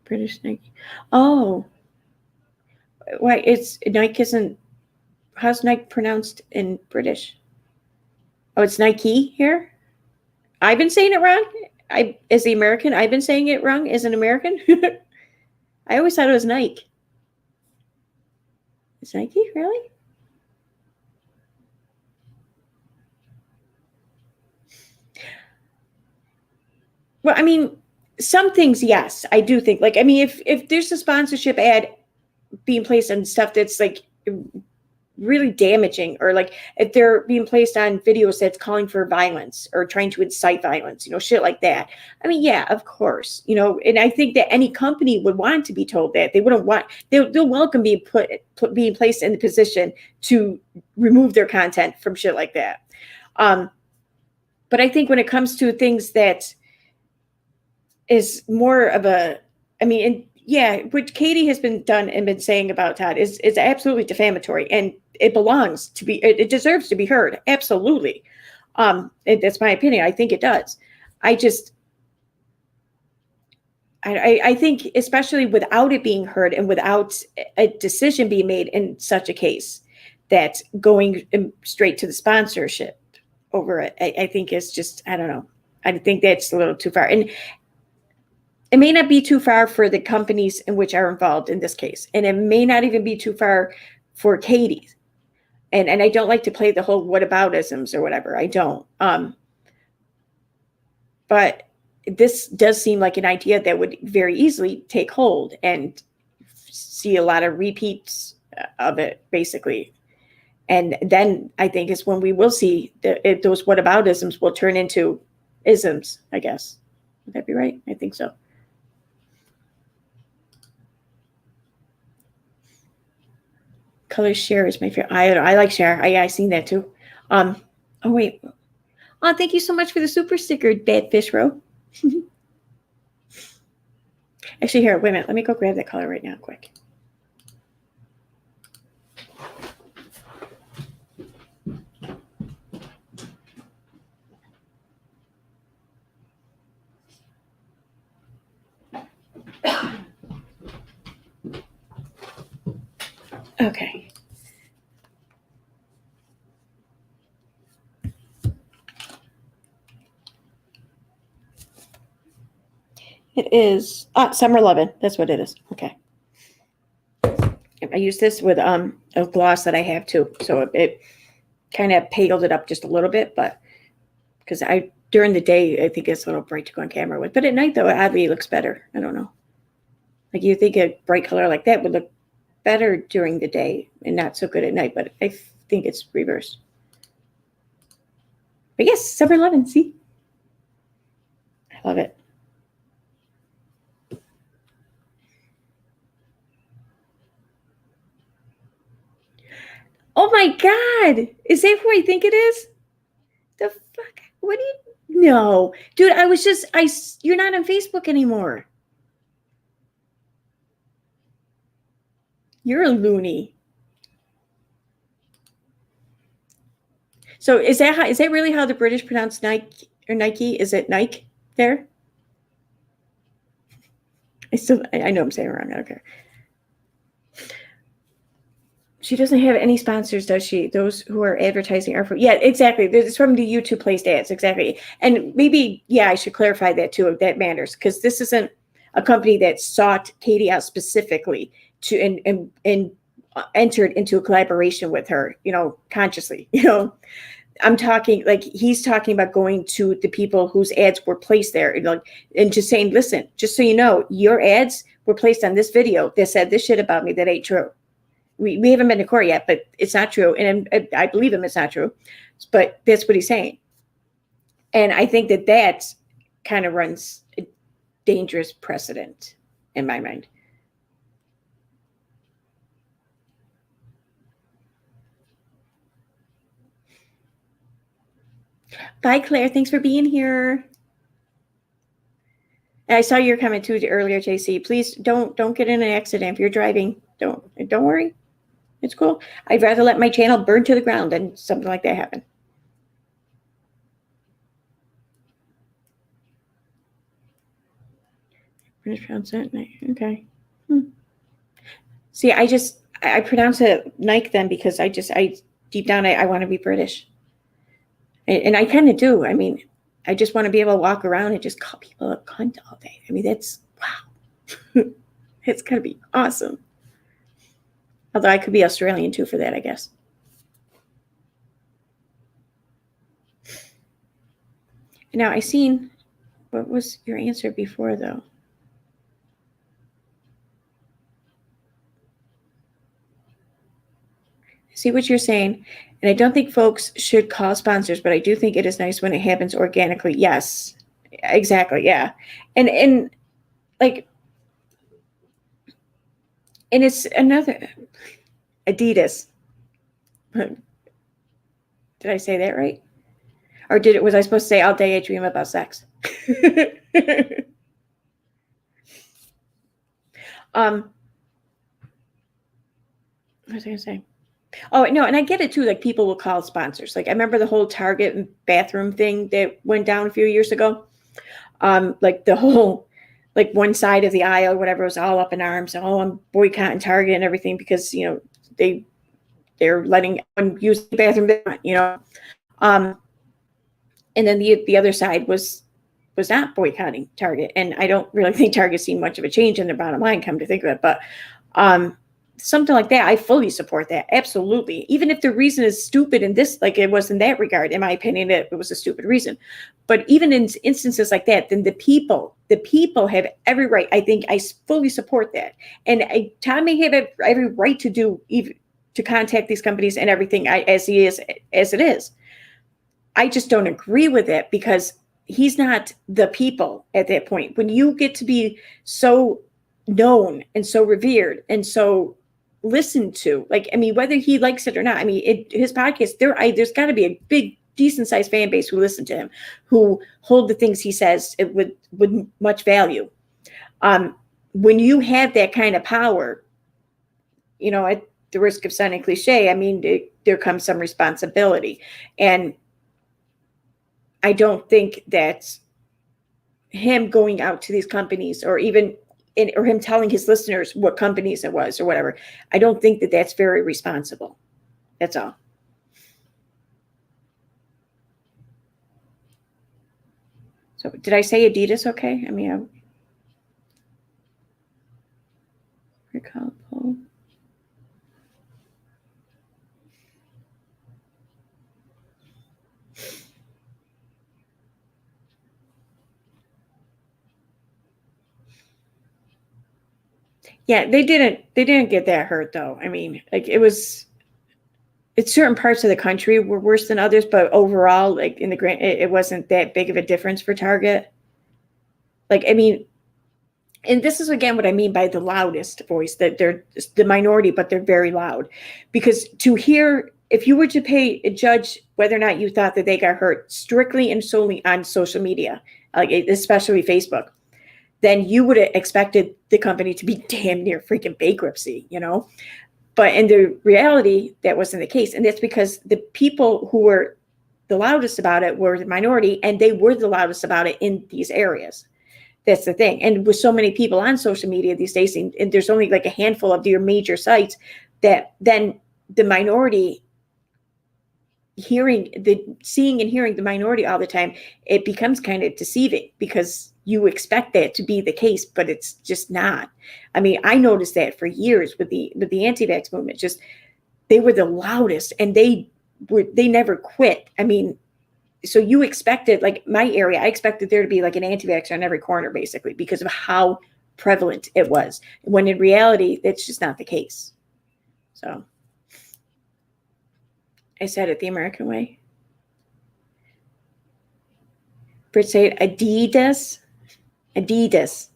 British Nike. Oh, why? It's Nike isn't. How's Nike pronounced in British? Oh, it's Nike here. I've been saying it wrong. As the American, I've been saying it wrong as an American. I always thought it was Nike. Is Nike really? Well, I mean, some things, yes, I do think. Like, I mean, if there's a sponsorship ad being placed on stuff that's like really damaging, or like if they're being placed on videos that's calling for violence or trying to incite violence, shit like that. I mean, yeah, of course, and I think that any company would want to be told that. They wouldn't want, they'll welcome being being placed in the position to remove their content from shit like that. But I think when it comes to things that is more of a, I mean, and yeah, what Katie has been saying about Todd is absolutely defamatory, and it belongs to be, it deserves to be heard. Absolutely. That's my opinion. I think it does. I think, especially without it being heard and without a decision being made in such a case, that going straight to the sponsorship over it, I think is just, I don't know. I think that's a little too far. And it may not be too far for the companies in which are involved in this case. And it may not even be too far for Katie. And I don't like to play the whole whataboutisms or whatever. I don't. But this does seem like an idea that would very easily take hold and see a lot of repeats of it, basically. And then I think is when we will see those whataboutisms will turn into isms, I guess. Would that be right? I think so. Color share is my favorite. I like share. I seen that too. Oh wait. Oh, thank you so much for the super sticker, Bad Fish Row. Actually, here, wait a minute. Let me go grab that color right now, quick. Okay. It is summer 11. That's what it is. Okay. I use this with a gloss that I have too, so it kind of paled it up just a little bit, but because during the day I think it's a little bright to go on camera with, but at night though, oddly it looks better. I don't know. Like you think a bright color like that would look better during the day and not so good at night, but I think it's reversed. But yes, summer 11. See, I love it. Oh my God. Is that who I think it is? The fuck? What do you no. Dude, you're not on Facebook anymore. You're a loony. So is that really how the British pronounce Nike or Nike? Is it Nike there? I know I'm saying it wrong. I don't care. She doesn't have any sponsors, does she? Those who are advertising are yeah, exactly. It's from the YouTube placed ads, exactly. And maybe, yeah, I should clarify that too, if that matters, because this isn't a company that sought Katie out specifically to and entered into a collaboration with her, consciously. I'm talking like he's talking about going to the people whose ads were placed there, and just saying, listen, just so you know, your ads were placed on this video that said this shit about me that ain't true. We haven't been to court yet, but it's not true. And I believe him, it's not true. But that's what he's saying. And I think that kind of runs a dangerous precedent in my mind. Bye, Claire. Thanks for being here. And I saw your comment too earlier, JC. Please don't get in an accident if you're driving. Don't worry. It's cool. I'd rather let my channel burn to the ground than something like that happen. British pronounce that okay. See, I pronounce it Nike then because I deep down I want to be British, and I kind of do. I mean, I just want to be able to walk around and just call people a cunt all day. I mean, that's wow. It's gonna be awesome. Although I could be Australian too for that, I guess. Now I seen, what was your answer before though? I see what you're saying. And I don't think folks should call sponsors, but I do think it is nice when it happens organically. Yes, exactly. Yeah. And like, and it's another Adidas. Did I say that right? Or was I supposed to say all day I dream about sex? What was I gonna say? Oh no, and I get it too. Like people will call sponsors. Like I remember the whole Target bathroom thing that went down a few years ago. Like the whole, like one side of the aisle, whatever, was all up in arms. Oh, I'm boycotting Target and everything because they're letting everyone use the bathroom, and then the other side was not boycotting Target. And I don't really think Target's seen much of a change in their bottom line, come to think of it. But something like that, I fully support that. Absolutely. Even if the reason is stupid in this, like it was in that regard, in my opinion, it was a stupid reason. But even in instances like that, then the people have every right. I think I fully support that. And Tom may have every right to contact these companies and everything as it is. I just don't agree with it because he's not the people at that point. When you get to be so known and so revered and so listened to, like, I mean, whether he likes it or not, I mean, his podcast, there's got to be a big, decent sized fan base who listen to him, who hold the things he says with much value. When you have that kind of power, at the risk of sounding cliche, I mean, there comes some responsibility. And I don't think that him going out to these companies or even or him telling his listeners what companies it was or whatever. I don't think that that's very responsible. That's all. So did I say Adidas okay? I mean, I recall poll. Yeah, they didn't get that hurt though. I mean, like it's certain parts of the country were worse than others, but overall, like in the grand, it wasn't that big of a difference for Target. Like, I mean, and this is again what I mean by the loudest voice, that they're the minority, but they're very loud. Because to hear, if you were to judge whether or not you thought that they got hurt strictly and solely on social media, like especially Facebook, then you would have expected the company to be damn near freaking bankruptcy, you know? But in the reality, that wasn't the case. And that's because the people who were the loudest about it were the minority, and they were the loudest about it in these areas. That's the thing. And with so many people on social media these days, and there's only like a handful of your major sites, that then the minority seeing and hearing the minority all the time, it becomes kind of deceiving because you expect that to be the case, but it's just not. I mean, I noticed that for years with the anti-vax movement. Just they were the loudest, and they never quit. I mean, so you expected, like my area, I expected there to be like an anti-vaxxer on every corner, basically, because of how prevalent it was. When in reality, that's just not the case. So I said it the American way. Brit say Adidas. Adidas.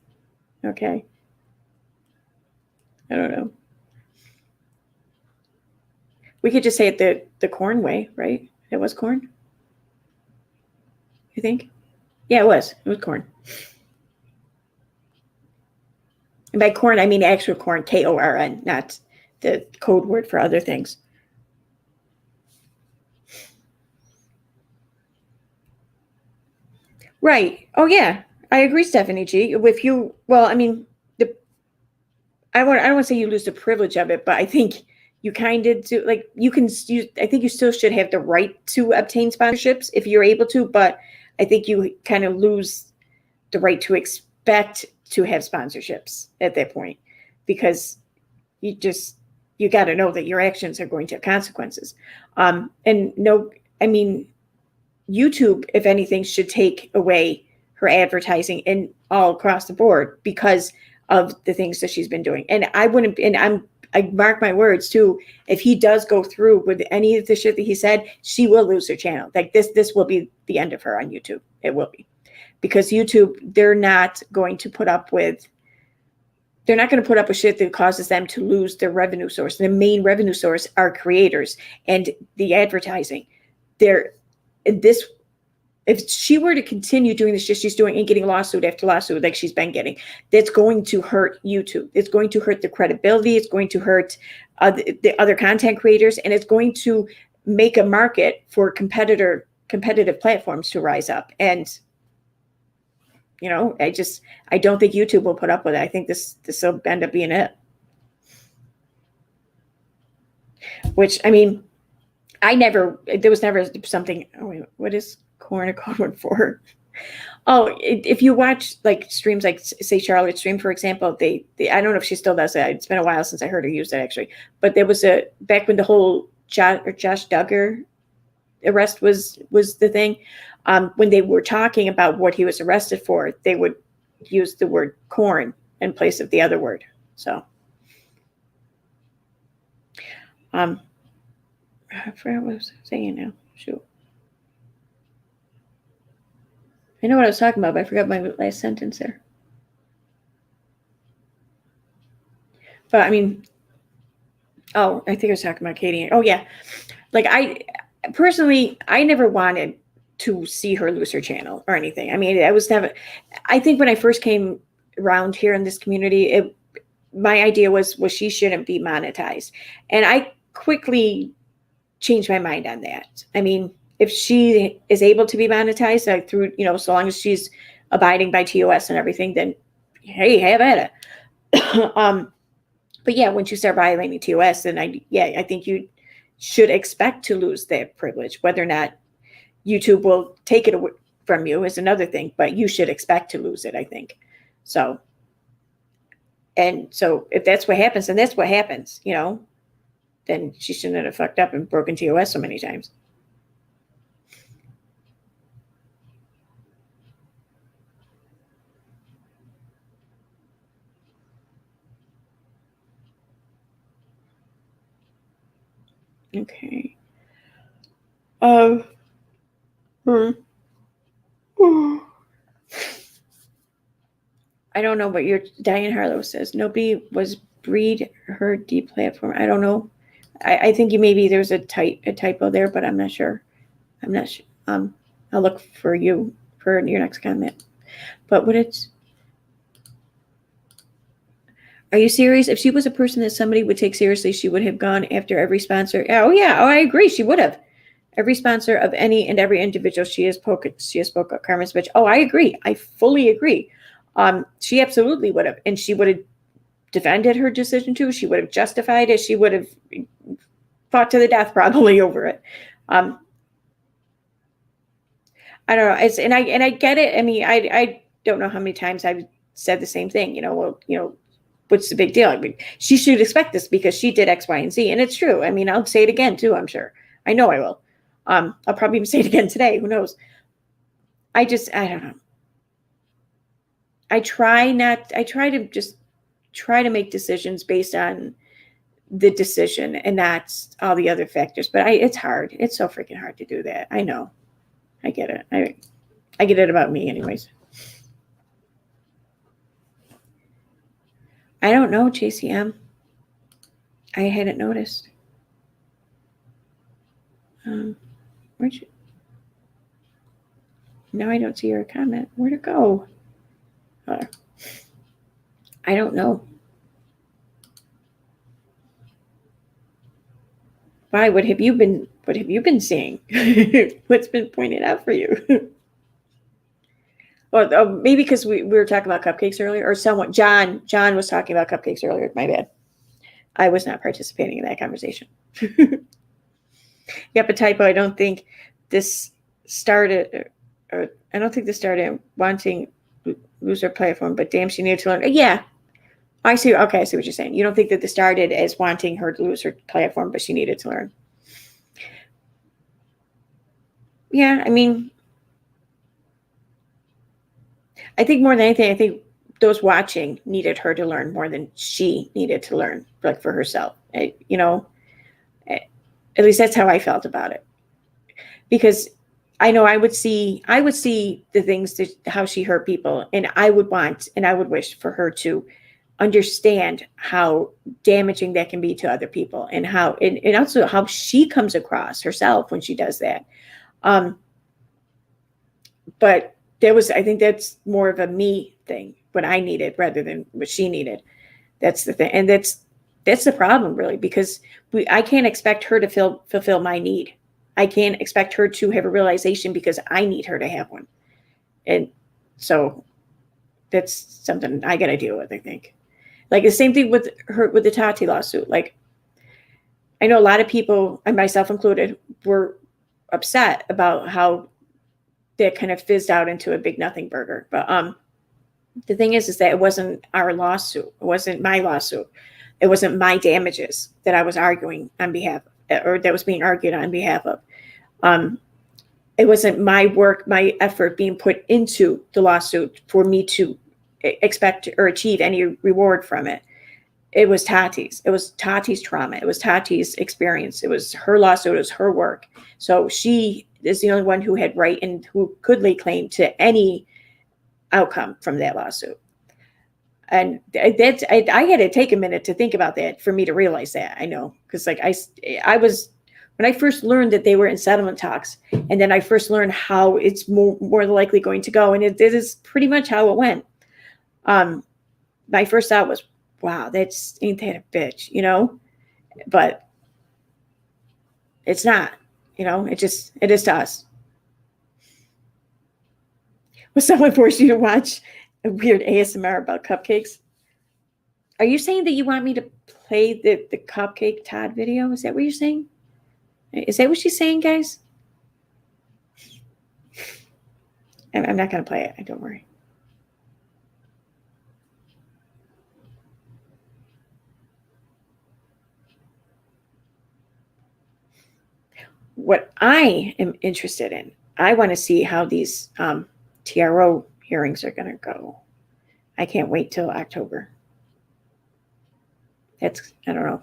Okay. I don't know. We could just say it the corn way, right? It was corn. You think? Yeah, it was. It was corn. And by corn, I mean actual corn, KORN, not the code word for other things. Right. Oh, yeah. I agree, Stephanie G. If you, well, I mean, I don't want to say you lose the privilege of it, but I think you kind of do. Like I think you still should have the right to obtain sponsorships if you're able to, but I think you kind of lose the right to expect to have sponsorships at that point, because you got to know that your actions are going to have consequences. And no, I mean, YouTube, if anything, should take away her advertising and all across the board because of the things that she's been doing. And I wouldn't, and I mark my words too, if he does go through with any of the shit that he said, she will lose her channel. Like this will be the end of her on YouTube. It will be, because YouTube, they're not going to put up with shit that causes them to lose their revenue source. The main revenue source are creators and the advertising. If she were to continue doing this shit she's doing and getting lawsuit after lawsuit like she's been getting, that's going to hurt YouTube. It's going to hurt the credibility. It's going to hurt the other content creators, and it's going to make a market for competitive platforms to rise up. And you know, I don't think YouTube will put up with it. I think this will end up being it. Which, I mean, there was never something. Oh wait, what is corn a code word for? Oh, if you watch like streams, like say Charlotte's stream, for example, they I don't know if she still does it. It's been a while since I heard her use that actually. But there was back when the whole Josh Duggar arrest was the thing. When they were talking about what he was arrested for, they would use the word corn in place of the other word. So, I forgot what I was saying now. Shoot. I know what I was talking about, but I forgot my last sentence there. But I mean, oh, I think I was talking about Katie. Oh yeah. Like I never wanted to see her lose her channel or anything. I mean, I think when I first came around here in this community, my idea was she shouldn't be monetized. And I quickly changed my mind on that. I mean, if she is able to be monetized through, so long as she's abiding by TOS and everything, then hey, have at it. But yeah, once you start violating TOS, then I think you should expect to lose that privilege. Whether or not YouTube will take it away from you is another thing, but you should expect to lose it, I think. So, and so if that's what happens, then that's what happens, you know, then she shouldn't have fucked up and broken TOS so many times. Okay. I don't know what your Diane Harlow says. Nobody was breed her deplatform. I don't know. I think there's a typo there, but I'm not sure. I'm not sure. I'll look for you for your next comment. But are you serious? If she was a person that somebody would take seriously, she would have gone after every sponsor. Oh yeah. Oh, I agree. She would have. Every sponsor of any and every individual she has spoke up. Carmen's bitch. Oh, I agree. I fully agree. She absolutely would have, and she would have defended her decision too. She would have justified it. She would have fought to the death probably over it. I don't know. And I get it. I mean, I don't know how many times I've said the same thing. What's the big deal? I mean, she should expect this because she did X, Y, and Z, and it's true. I mean, I'll say it again too. I'm sure. I know I will. I'll probably even say it again today. Who knows? I don't know. I try to make decisions based on the decision and not all the other factors. But it's hard. It's so freaking hard to do that. I know. I get it. I get it about me anyways. I don't know, JCM. I hadn't noticed. Where'd you? No, I don't see your comment. Where'd it go? I don't know. Why? What have you been seeing? What's been pointed out for you? Well, maybe because we were talking about cupcakes earlier, or someone, John was talking about cupcakes earlier. My bad. I was not participating in that conversation. Yep, a typo. I don't think this started wanting lose her platform, but damn, she needed to learn. Yeah, I see. Okay, I see what you're saying. You don't think that this started as wanting her to lose her platform, but she needed to learn. Yeah, I mean, I think more than anything, I think those watching needed her to learn more than she needed to learn, like for herself. At least that's how I felt about it. Because I know I would see the things how she hurt people, and I would wish for her to understand how damaging that can be to other people, and also how she comes across herself when she does that. But I think that's more of a me thing, what I needed rather than what she needed. That's the thing. And that's the problem, really, because I can't expect her to fulfill my need. I can't expect her to have a realization because I need her to have one. And so that's something I got to deal with, I think. Like the same thing with the Tati lawsuit. Like, I know a lot of people, and myself included, were upset about how that kind of fizzed out into a big nothing burger. But the thing is that it wasn't our lawsuit. It wasn't my lawsuit. It wasn't my damages that I was arguing on behalf of, or that was being argued on behalf of. It wasn't my work, my effort being put into the lawsuit for me to expect or achieve any reward from it. It was Tati's. It was Tati's trauma. It was Tati's experience. It was her lawsuit. It was her work. So she is the only one who had right and who could lay claim to any outcome from that lawsuit. And I had to take a minute to think about that for me to realize that. I know, because like I was, when I first learned that they were in settlement talks, and then I first learned how it's more likely going to go, and it is pretty much how it went. My first thought was, wow, ain't that a bitch, but it's not, it is to us. Was someone forced you to watch a weird ASMR about cupcakes. Are you saying that you want me to play the cupcake Todd video? Is that what you're saying? Is that what she's saying, guys? I'm not going to play it. Don't worry. What I am interested in, I want to see how these TRO hearings are going to go. I can't wait till October. I don't know.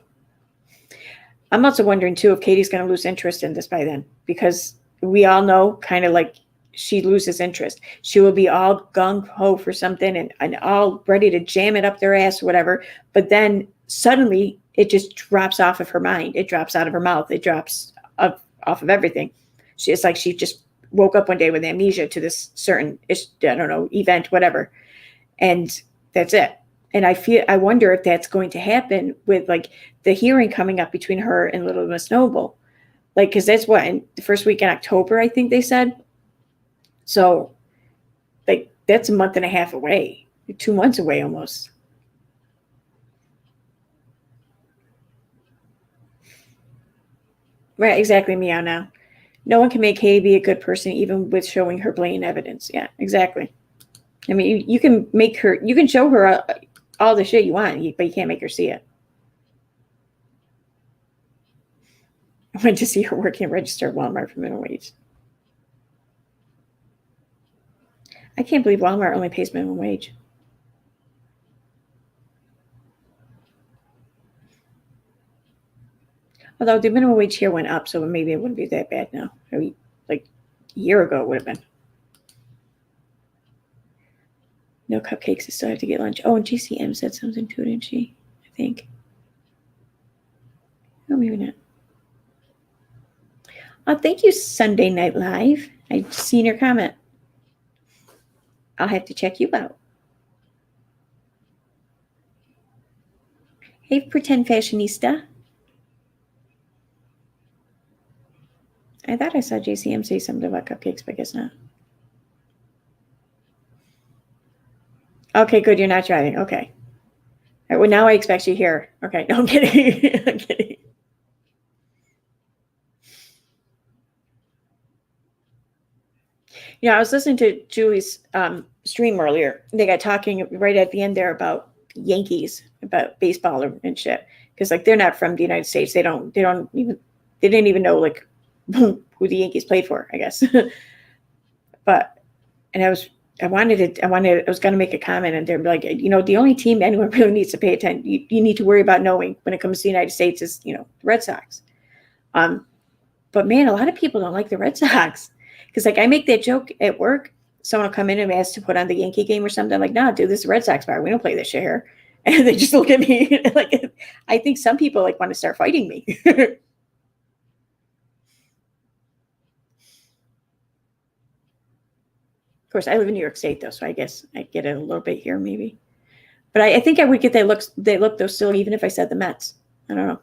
I'm also wondering too if Katie's going to lose interest in this by then, because we all know kind of like she loses interest. She will be all gung-ho for something and all ready to jam it up their ass or whatever. But then suddenly it just drops off of her mind. It drops out of her mouth. It drops off of everything. It's like she just woke up one day with amnesia to this certain, I don't know, event, whatever. And that's it. And I wonder if that's going to happen with like the hearing coming up between her and Little Miss Noble. Like, because that's what, in the first week in October, I think they said. So, like, that's a month and a half away, 2 months away almost. Right, exactly, meow now. No one can make Katie be a good person, even with showing her blatant evidence. Yeah, exactly. I mean, you can make her, you can show her all the shit you want, but you can't make her see it. I went to see her working register at Walmart for minimum wage. I can't believe Walmart only pays minimum wage. Although the minimum wage here went up, so maybe it wouldn't be that bad now. I mean, like a year ago it would have been. No cupcakes, I still have to get lunch. Oh, and GCM said something too, didn't she? I think. Oh, maybe not. Oh, thank you, Sunday Night Live. I seen your comment. I'll have to check you out. Hey, pretend fashionista. I thought I saw JCM say something about cupcakes, but I guess not. Okay, good. You're not driving. Okay. All right, well, now I expect you here. Okay. No, I'm kidding. I'm kidding. I was listening to Julie's stream earlier. They got talking right at the end there about Yankees, about baseball and shit. Because like they're not from the United States. They didn't even know like who the Yankees played for, I guess. But I was going to make a comment, and they're like, the only team anyone really needs to pay attention, you need to worry about knowing when it comes to the United States is, the Red Sox. But man, a lot of people don't like the Red Sox. Because like I make that joke at work, someone will come in and ask to put on the Yankee game or something. I'm like, no, dude, this is a Red Sox bar. We don't play this shit here. And they just look at me like, I think some people like want to start fighting me. Of course, I live in New York State though, so I guess I get it a little bit here maybe. But I think I would get that look though still, even if I said the Mets. I don't know.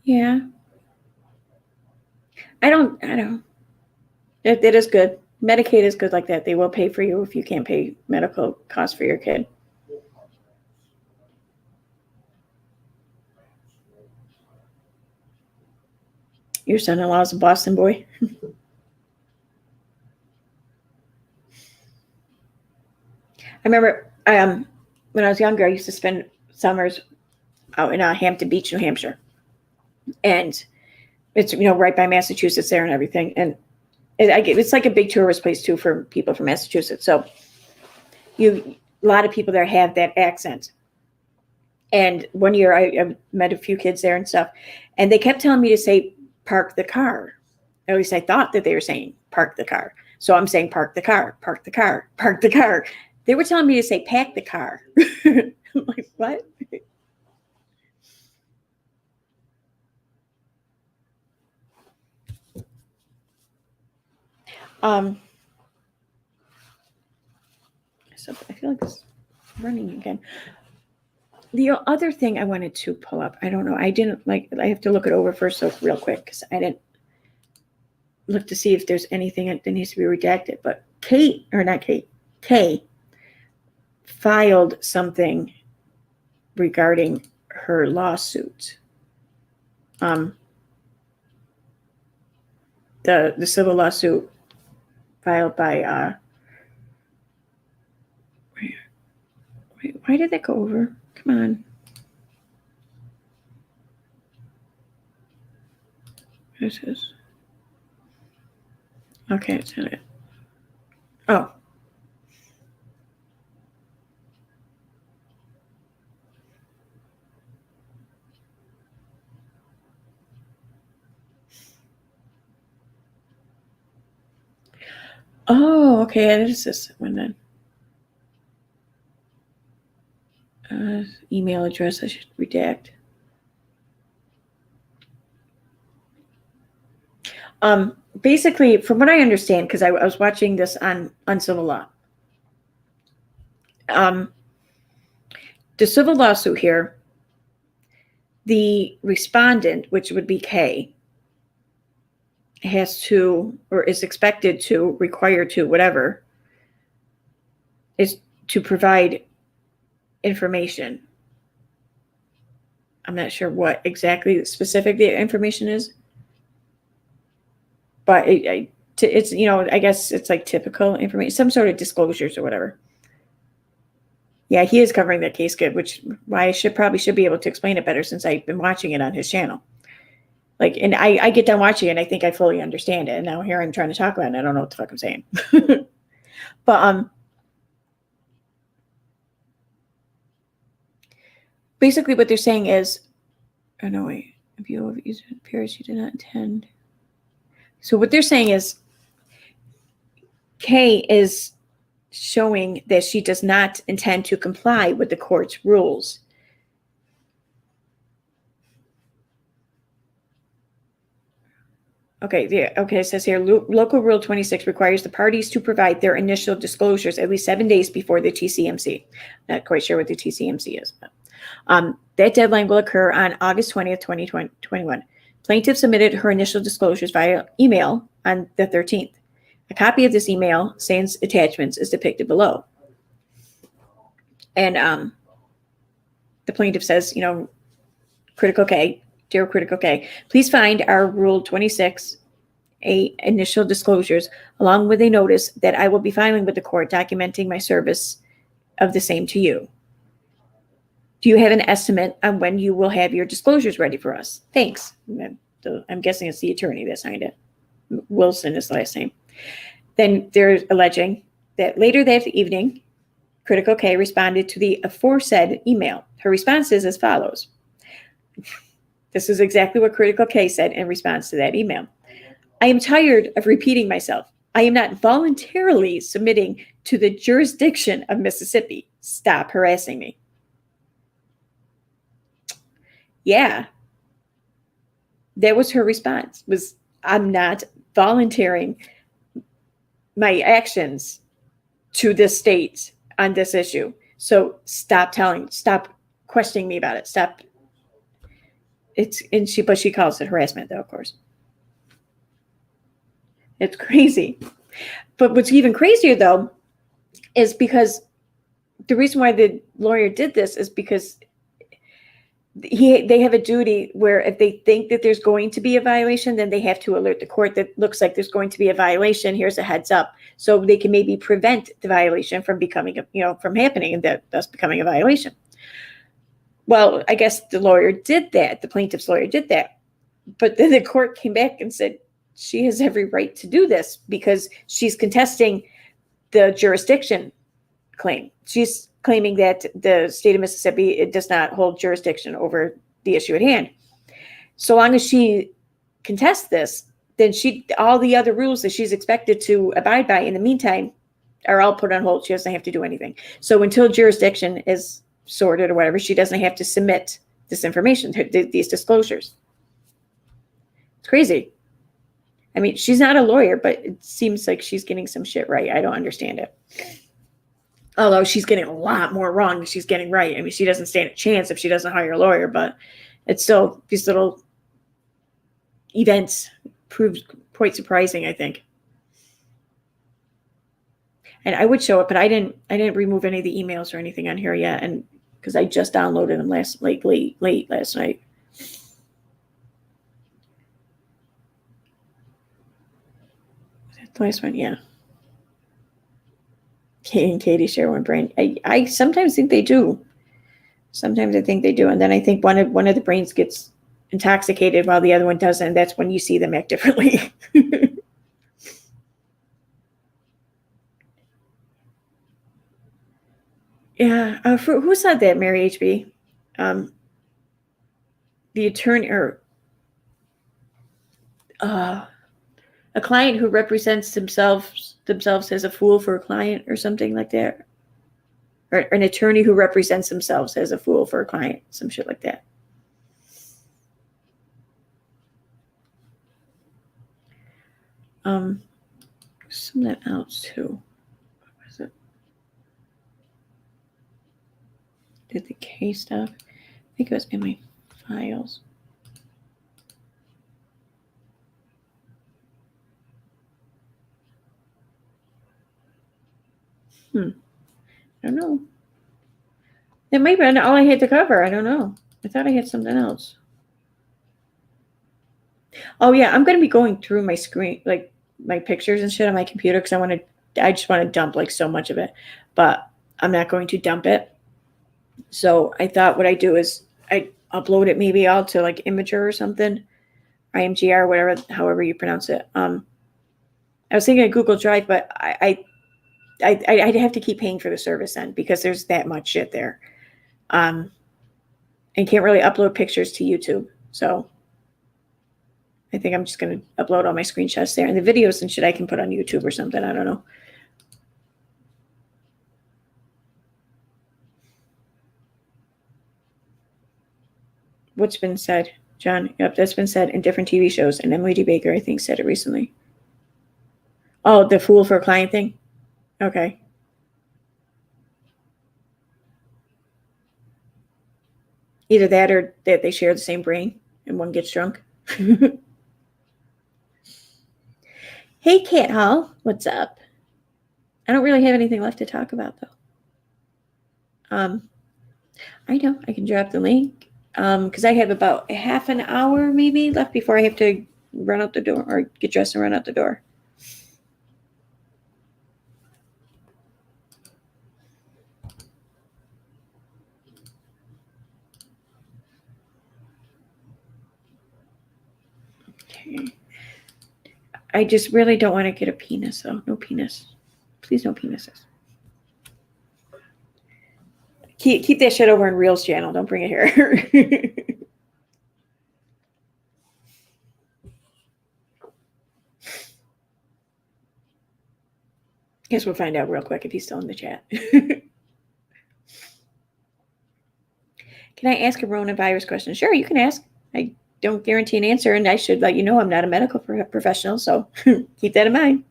Yeah. I don't. It is good. Medicaid is good like that. They will pay for you if you can't pay medical costs for your kid. Your son-in-law is a Boston boy. I remember when I was younger, I used to spend summers out in Hampton Beach, New Hampshire. And it's, right by Massachusetts there and everything. And it's like a big tourist place too for people from Massachusetts. So a lot of people there have that accent. And one year I met a few kids there and stuff, and they kept telling me to say, park the car. At least I thought that they were saying park the car. So I'm saying park the car, park the car, park the car. They were telling me to say pack the car. I'm like, what? So I feel like this. running again. The other thing I wanted to pull up, I don't know. I have to look it over first, so real quick, because I didn't look to see if there's anything that needs to be redacted. But Kay filed something regarding her lawsuit. The civil lawsuit filed by wait, why did that go over? Come on. This is okay, it's not it. Oh. Oh, okay. It is this one then. Email address I should redact. Basically, from what I understand, because I was watching this on Uncivil Law. The civil lawsuit here, the respondent, which would be Kay, has to, or is expected to, required to, whatever, is to provide information. I'm not sure what exactly specific the information is, but it's, you know, I guess it's like typical information, some sort of disclosures or whatever. Yeah, he is covering that case good, which I probably should be able to explain it better since I've been watching it on his channel. Like, and I get done watching it and I think I fully understand it. And now here I'm trying to talk about it and I don't know what the fuck I'm saying. But basically what they're saying is, oh no, wait, if you overuse it appears you did not intend. So what they're saying is Kay is showing that she does not intend to comply with the court's rules. Okay, yeah, okay, it says here, Local Rule 26 requires the parties to provide their initial disclosures at least 7 days before the TCMC. Not quite sure what the TCMC is, but that deadline will occur on August 20th, 2021. Plaintiff submitted her initial disclosures via email on the 13th. A copy of this email, sans attachments, is depicted below. And the plaintiff says, you know, Critical K, dear Critical K, please find our Rule 26 initial disclosures along with a notice that I will be filing with the court documenting my service of the same to you. Do you have an estimate on when you will have your disclosures ready for us? Thanks. I'm guessing it's the attorney that signed it. Wilson is the last name. Then they're alleging that later that evening, Critical K responded to the aforesaid email. Her response is as follows. This is exactly what Critical K said in response to that email. I am tired of repeating myself. I am not voluntarily submitting to the jurisdiction of Mississippi. Stop harassing me. Yeah. That was her response, was I'm not volunteering my actions to this state on this issue. So stop questioning me about it. Stop. But she calls it harassment though, of course. It's crazy. But what's even crazier though, is because the reason why the lawyer did this is because they have a duty where if they think that there's going to be a violation, then they have to alert the court that looks like there's going to be a violation. Here's a heads up. So they can maybe prevent the violation from becoming, from happening and thus becoming a violation. Well, I guess the lawyer did that. The plaintiff's lawyer did that. But then the court came back and said she has every right to do this because she's contesting the jurisdiction claim. She's claiming that the state of Mississippi, it does not hold jurisdiction over the issue at hand. So long as she contests this, then all the other rules that she's expected to abide by in the meantime are all put on hold. She doesn't have to do anything. So until jurisdiction is sorted or whatever, she doesn't have to submit this information, these disclosures. It's crazy. I mean, she's not a lawyer, but it seems like she's getting some shit right. I don't understand it. Although she's getting a lot more wrong than she's getting right. I mean, she doesn't stand a chance if she doesn't hire a lawyer, but it's still, these little events proved quite surprising, I think. And I would show it, but I didn't remove any of the emails or anything on here yet, and because I just downloaded them late last night. The last one, yeah. Kate and Katie share one brain. I sometimes think they do. Sometimes I think they do, and then I think one of the brains gets intoxicated while the other one doesn't. And that's when you see them act differently. Yeah, who said that? Mary HB, the attorney, or a client who represents themselves as a fool for a client, or something like that, or an attorney who represents themselves as a fool for a client, some shit like that. Something else too. What was it? Did the case stuff? I think it was in my files. I don't know. That might have been all I had to cover. I don't know. I thought I had something else. Oh yeah, I'm going to be going through my screen, like my pictures and shit on my computer, because I just want to dump like so much of it, but I'm not going to dump it. So I thought what I do is I upload it maybe all to like Imager or something, IMGR, whatever, however you pronounce it. I was thinking of Google Drive, but I'd have to keep paying for the service then, because there's that much shit there. And can't really upload pictures to YouTube. So I think I'm just going to upload all my screenshots there, and the videos and shit I can put on YouTube or something. I don't know. What's been said, John? Yep, that's been said in different TV shows. And Emily D. Baker, I think, said it recently. Oh, the fool for a client thing? Okay. Either that or that they share the same brain and one gets drunk. Hey, Cat Hall, what's up? I don't really have anything left to talk about, though. I know, I can drop the link. Because I have about a half an hour maybe left before I have to run out the door, or get dressed and run out the door. Okay. I just really don't want to get a penis, though. No penis. Please, no penises. Keep that shit over in Reels channel. Don't bring it here. Guess we'll find out real quick if he's still in the chat. Can I ask a coronavirus question? Sure, you can ask. I don't guarantee an answer, and I should let you know I'm not a medical professional, so keep that in mind.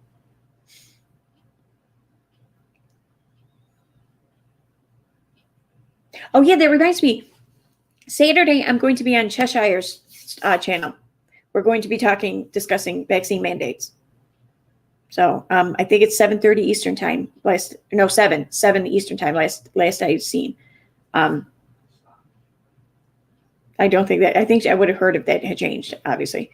Oh, yeah, that reminds me. Saturday, I'm going to be on Cheshire's channel. We're going to be discussing vaccine mandates. So I think it's 7:30 Eastern time. 7 Eastern time. Last I've seen. I don't think that. I think I would have heard if that had changed, obviously.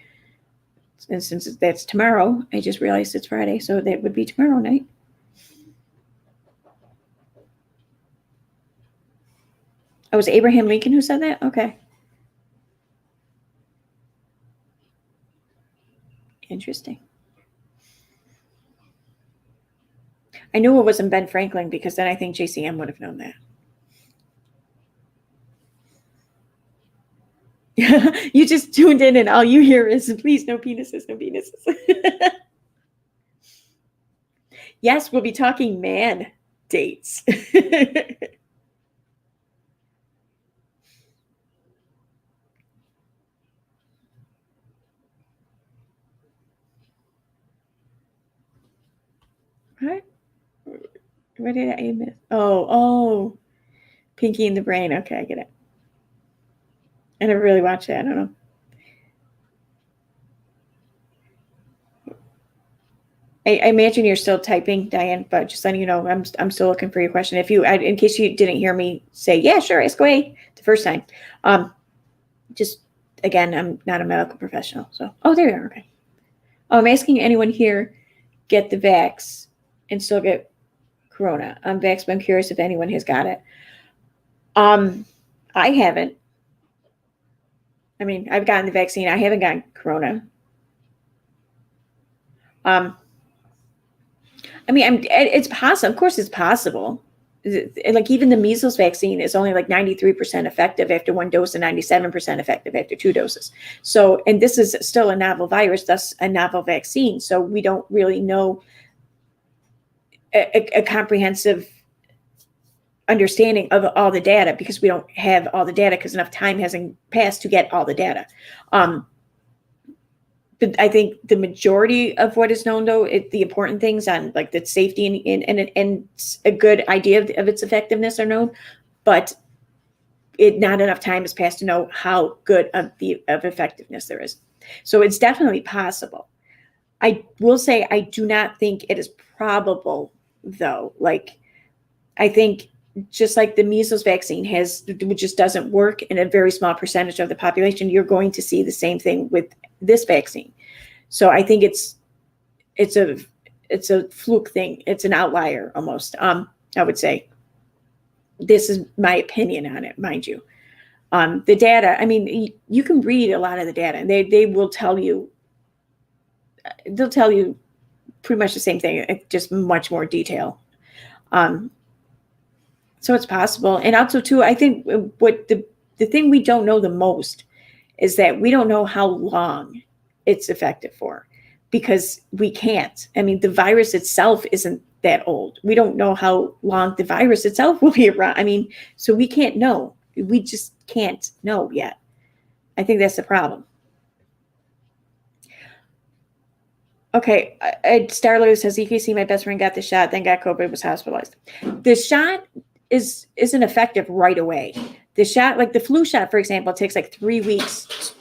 And since that's tomorrow, I just realized it's Friday, so that would be tomorrow night. Oh, was it Abraham Lincoln who said that? Okay. Interesting. I knew it wasn't Ben Franklin, because then I think JCM would have known that. You just tuned in and all you hear is, please, no penises, no penises. Yes, we'll be talking man dates. All right. What did I miss? Oh, Pinky in the Brain. Okay, I get it. I never really watched that. I don't know. I imagine you're still typing, Diane, but just letting you know, I'm still looking for your question. If you, in case you didn't hear me say, yeah, sure, ask away the first time. Just again, I'm not a medical professional, so there you are. Okay. I'm asking anyone here get the vax and still get corona. I'm vaxxed, but I'm curious if anyone has got it. I haven't. I mean, I've gotten the vaccine. I haven't gotten corona. I mean, it's possible. Of course, it's possible. Like even the measles vaccine is only like 93% effective after one dose and 97% effective after 2 doses. So, and this is still a novel virus, thus a novel vaccine. So we don't really know a comprehensive understanding of all the data because we don't have all the data because enough time hasn't passed to get all the data. But I think the majority of what is known, though, the important things on like the safety and a good idea of its effectiveness are known, but not enough time has passed to know how good of effectiveness there is. So it's definitely possible. I will say I do not think it is probable, though. Like I think just like the measles vaccine just doesn't work in a very small percentage of the population, you're going to see the same thing with this vaccine. So I think it's a fluke thing. It's an outlier almost. I would say this is my opinion on it, mind you. The data, I mean, you can read a lot of the data and they will tell you, they'll tell you pretty much the same thing, just much more detail. So it's possible. And also too, I think what the thing we don't know the most is that we don't know how long it's effective for because we can't. I mean, the virus itself isn't that old. We don't know how long the virus itself will be around. I mean, so we can't know. We just can't know yet. I think that's the problem. Okay, Starler says, EKC, my best friend got the shot, then got COVID, was hospitalized. The shot isn't effective right away. The shot, like the flu shot, for example, takes like 3 weeks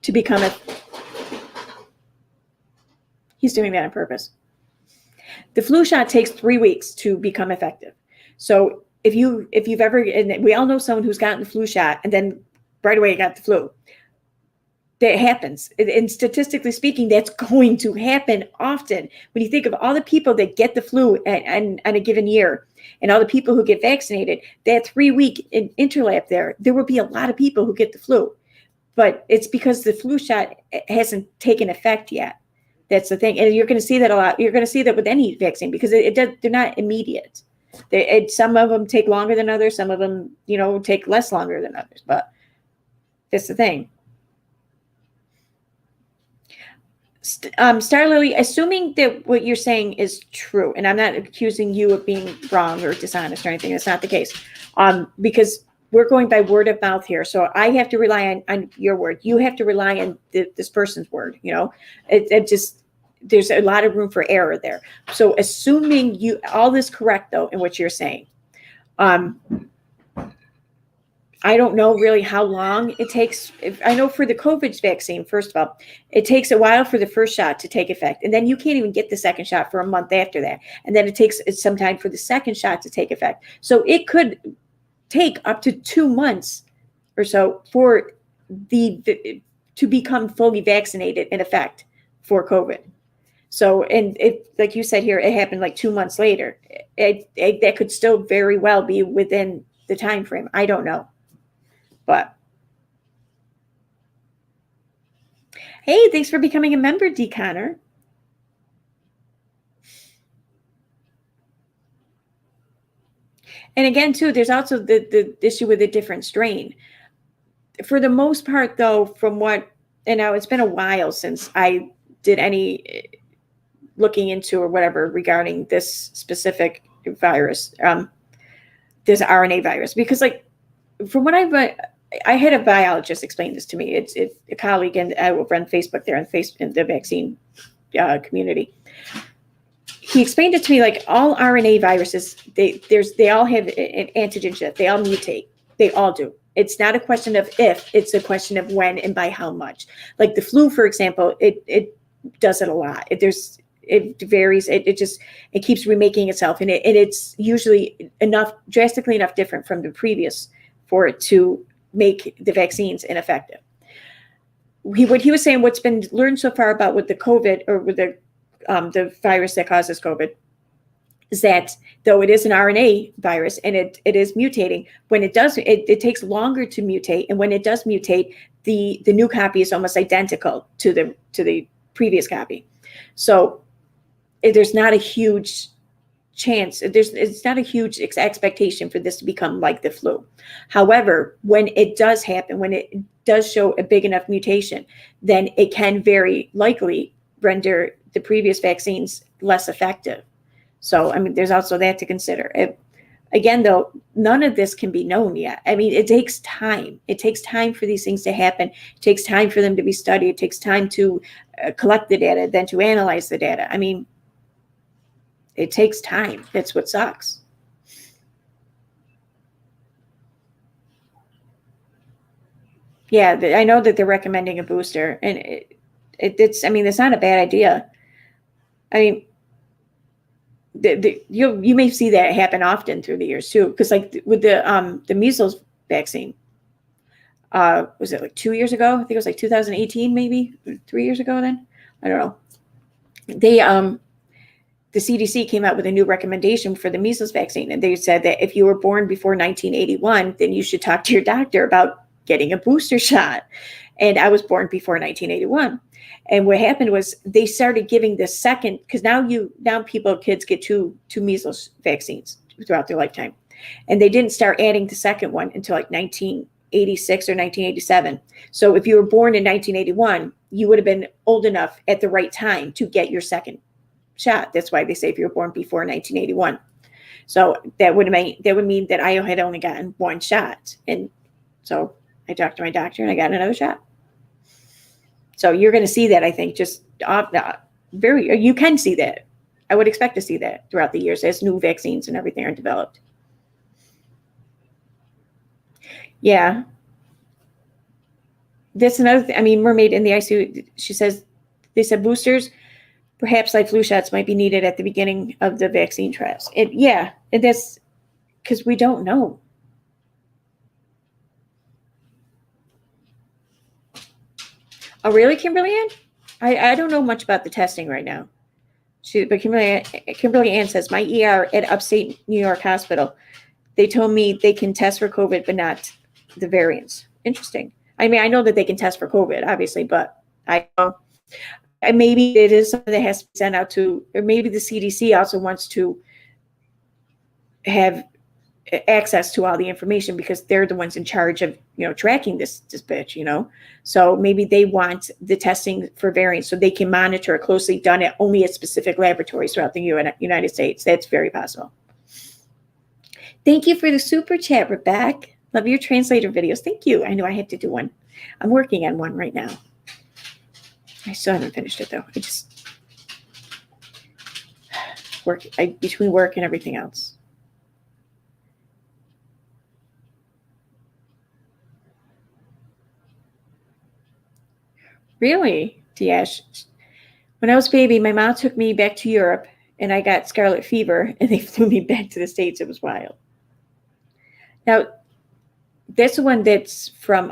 to become he's doing that on purpose. The flu shot takes 3 weeks to become effective. So if you've ever, and we all know someone who's gotten the flu shot and then right away got the flu, that happens. And statistically speaking, that's going to happen often. When you think of all the people that get the flu on a given year and all the people who get vaccinated, that 3-week interlap there will be a lot of people who get the flu. But it's because the flu shot hasn't taken effect yet. That's the thing. And you're going to see that a lot. You're going to see that with any vaccine because they're not immediate. Some of them take longer than others. Some of them, take less longer than others. But that's the thing. Star Lily, assuming that what you're saying is true, and I'm not accusing you of being wrong or dishonest or anything, that's not the case, because we're going by word of mouth here. So I have to rely on your word. You have to rely on this person's word. There's a lot of room for error there. So assuming all this correct, though, in what you're saying, I don't know really how long it takes. I know for the COVID vaccine, first of all, it takes a while for the first shot to take effect. And then you can't even get the second shot for a month after that. And then it takes some time for the second shot to take effect. So it could take up to 2 months or so for to become fully vaccinated in effect for COVID. So, and like you said here, it happened like 2 months later. That could still very well be within the time frame. I don't know. But hey, thanks for becoming a member, D. Connor. And again, too, there's also the issue with a different strain. For the most part, though, and now it's been a while since I did any looking into or whatever regarding this specific virus, this RNA virus, because like from what I had a biologist explain this to me. It's a colleague and over on Facebook there in the vaccine community. he explained it to me like all RNA viruses, they all have an antigen shift. They all mutate. They all do. It's not a question of if, it's a question of when and by how much. Like the flu, for example, it does it a lot. It varies. It keeps remaking itself, and it's usually drastically enough different from the previous for it to make the vaccines ineffective. What he was saying, what's been learned so far about with the COVID or with the virus that causes COVID, is that though it is an RNA virus and it is mutating, when it does, it takes longer to mutate. And when it does mutate, the new copy is almost identical to the previous copy. So there's not a huge chance, it's not a huge expectation for this to become like the flu. However, when it does happen, when it does show a big enough mutation, then it can very likely render the previous vaccines less effective. So, I mean, there's also that to consider. Again, though, none of this can be known yet. I mean, it takes time. It takes time for these things to happen. It takes time for them to be studied. It takes time to collect the data, then to analyze the data. I mean, it takes time. That's what sucks. Yeah, I know that they're recommending a booster, and it's not a bad idea. I mean, you may see that happen often through the years too, because like with the measles vaccine, was it like 2 years ago? I think it was like 2018, maybe 3 years ago. Then I don't know. The CDC came out with a new recommendation for the measles vaccine, and they said that if you were born before 1981, then you should talk to your doctor about getting a booster shot. And I was born before 1981. And what happened was they started giving the second, because now kids get two measles vaccines throughout their lifetime. And they didn't start adding the second one until like 1986 or 1987. So if you were born in 1981, you would have been old enough at the right time to get your second shot. That's why they say if you were born before 1981. So that would mean that I had only gotten one shot. And so I talked to my doctor and I got another shot. So you're going to see that, I think, you can see that. I would expect to see that throughout the years as new vaccines and everything are developed. Yeah. That's another thing. I mean, Mermaid in the ICU, they said boosters, perhaps like flu shots might be needed at the beginning of the vaccine trials. And that's because we don't know. Oh, really, Kimberly Ann? I don't know much about the testing right now. But Kimberly Ann says, my ER at Upstate New York Hospital, they told me they can test for COVID, but not the variants. Interesting. I mean, I know that they can test for COVID, obviously, but maybe it is something that has to be sent out to, or maybe the CDC also wants to have access to all the information because they're the ones in charge of, tracking this bitch, So maybe they want the testing for variants so they can monitor it closely, done at only at specific laboratories throughout the United States. That's very possible. Thank you for the super chat, Rebecca. Love your translator videos. Thank you. I know I had to do one. I'm working on one right now. I still haven't finished it though. I just between work and everything else. Really, Diash? When I was a baby, my mom took me back to Europe and I got scarlet fever and they flew me back to the States. It was wild. Now, that's the one that's from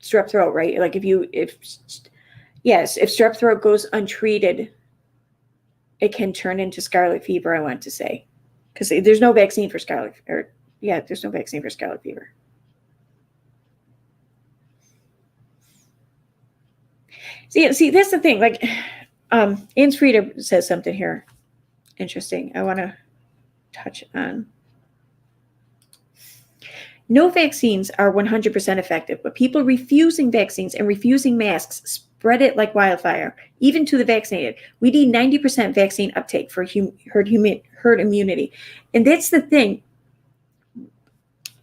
strep throat, right? Like if strep throat goes untreated, it can turn into scarlet fever, I want to say. Because there's no vaccine for there's no vaccine for scarlet fever. See, that's the thing. Like, Anne Frieda says something here interesting. I want to touch on. No vaccines are 100% effective, but people refusing vaccines and refusing masks spread it like wildfire, even to the vaccinated. We need 90% vaccine uptake for herd immunity. And that's the thing.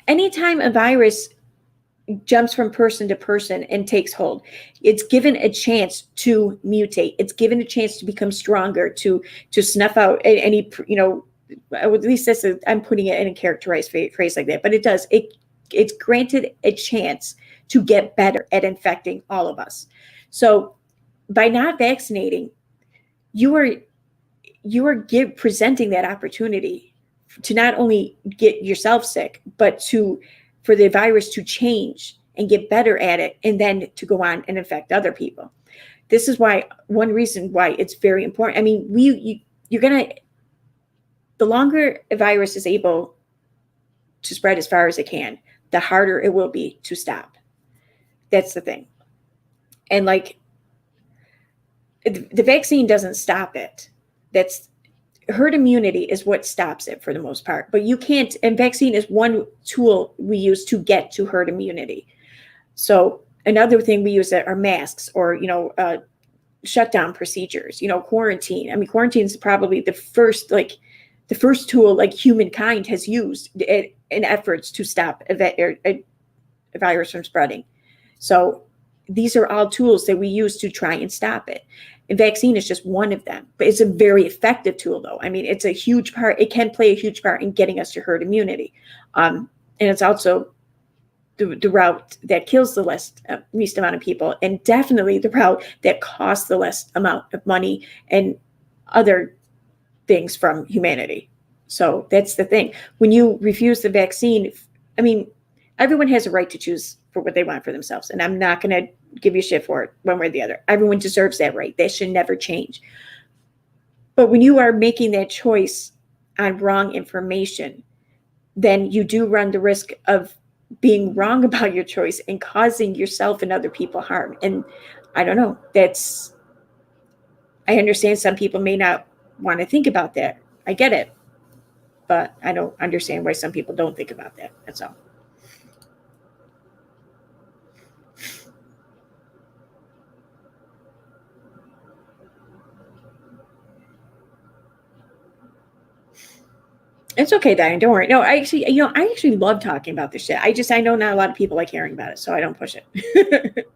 Anytime a virus jumps from person to person and takes hold. It's given a chance to mutate. It's given a chance to become stronger, to snuff out any, at least I'm putting it in a characterized phrase like that, but it does. It's granted a chance to get better at infecting all of us. So by not vaccinating, you are presenting that opportunity to not only get yourself sick, but for the virus to change and get better at it, and then to go on and infect other people. This is one reason why it's very important. I mean, the longer a virus is able to spread as far as it can, the harder it will be to stop. That's the thing. And like, the vaccine doesn't stop it. Herd immunity is what stops it for the most part. But you can't, and vaccine is one tool we use to get to herd immunity. So another thing we use are masks, or, shutdown procedures, quarantine. I mean, quarantine is probably the first tool like humankind has used in efforts to stop a virus from spreading. So these are all tools that we use to try and stop it. And vaccine is just one of them, but it's a very effective tool, though. I mean, it's a huge part. It can play a huge part in getting us to herd immunity. And it's also the route that kills the least amount of people, and definitely the route that costs the less amount of money and other things from humanity. So that's the thing. When you refuse the vaccine, I mean, everyone has a right to choose for what they want for themselves. And I'm not going to give you shit for it one way or the other. Everyone deserves that right. That should never change. But when you are making that choice on wrong information, then you do run the risk of being wrong about your choice and causing yourself and other people harm. And I don't know, I understand some people may not want to think about that. I get it. But I don't understand why some people don't think about that. That's all. It's okay, Diane. Don't worry. No, I actually love talking about this shit. I know not a lot of people like hearing about it, so I don't push it.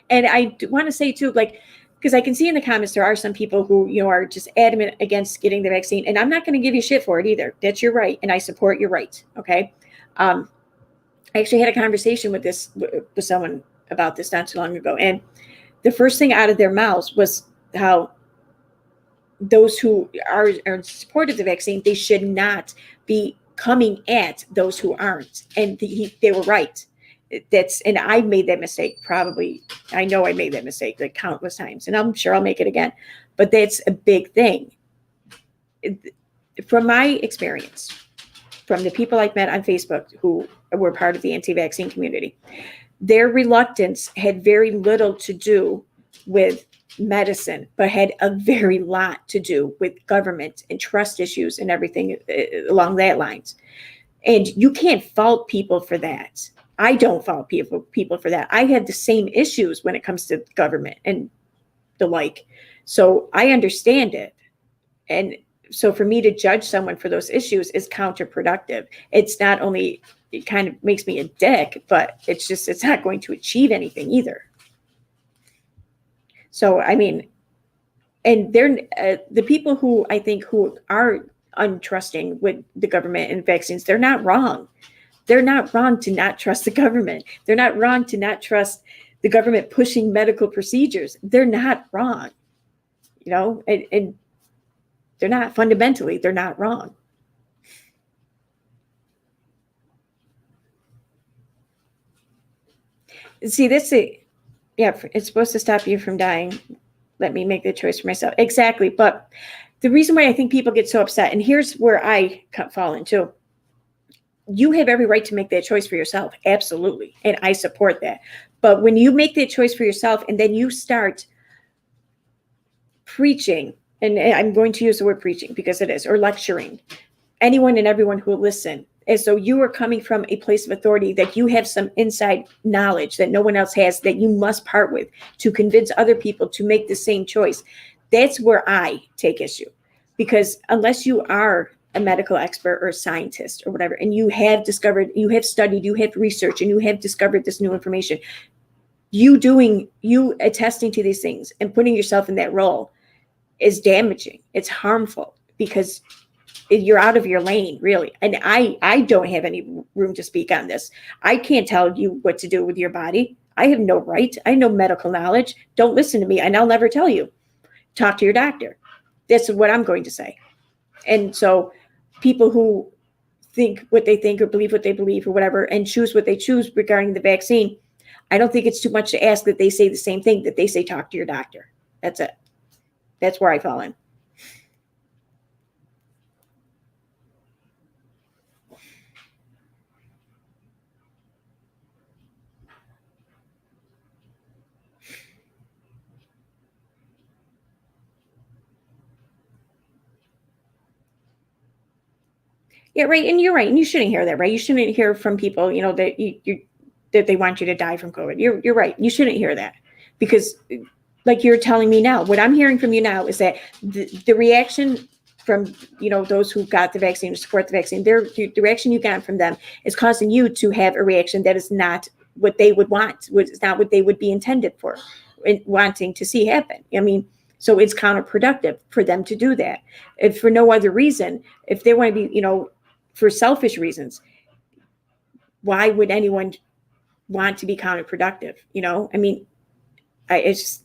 And I want to say too, because I can see in the comments there are some people who are just adamant against getting the vaccine, and I'm not going to give you shit for it either. That's your right, and I support your right. Okay. I actually had a conversation with someone about this not too long ago, and the first thing out of their mouths was how those who are in support of the vaccine, they should not be coming at those who aren't. And they were right. And I made that mistake probably. I know I made that mistake like countless times, and I'm sure I'll make it again. But that's a big thing. From my experience, from the people I've met on Facebook who were part of the anti-vaccine community, their reluctance had very little to do with medicine, but had a very lot to do with government and trust issues and everything along that lines. And you can't fault people for that. I don't fault people for that. I had the same issues when it comes to government and the like. So I understand it. And so for me to judge someone for those issues is counterproductive. It's not only, it kind of makes me a dick, but it's not going to achieve anything either. So, I mean, and they're the people who I think who are untrusting with the government and vaccines, they're not wrong. They're not wrong to not trust the government. They're not wrong to not trust the government pushing medical procedures. They're not wrong, and they're not fundamentally, they're not wrong. See, it's supposed to stop you from dying. Let me make the choice for myself. Exactly. But the reason why I think people get so upset, and here's where I fall into, you have every right to make that choice for yourself. Absolutely. And I support that. But when you make that choice for yourself and then you start preaching, and I'm going to use the word preaching because it is, or lecturing anyone and everyone who will listen, as though you are coming from a place of authority, that you have some inside knowledge that no one else has, that you must part with to convince other people to make the same choice. That's where I take issue. Because unless you are a medical expert or a scientist or whatever, and you have discovered, you have studied, you have researched, and you have discovered this new information, you attesting to these things and putting yourself in that role is damaging. It's harmful because you're out of your lane, really. And I don't have any room to speak on this. I can't tell you what to do with your body. I have no right. I have no medical knowledge. Don't listen to me, and I'll never tell you. Talk to your doctor. That's what I'm going to say. And so people who think what they think or believe what they believe or whatever and choose what they choose regarding the vaccine, I don't think it's too much to ask that they say the same thing, that they say talk to your doctor. That's it. That's where I fall in. Yeah, right. And you're right. And you shouldn't hear that, right? You shouldn't hear from people, that that they want you to die from COVID. You're right. You shouldn't hear that, because like you're telling me now, what I'm hearing from you now is that the reaction from, those who got the vaccine or support the vaccine, the reaction you got from them is causing you to have a reaction that is not what they would want, it's not what they would be intended for, wanting to see happen. I mean, so it's counterproductive for them to do that. If for no other reason, if they want to be, for selfish reasons, why would anyone want to be counterproductive? I mean, it's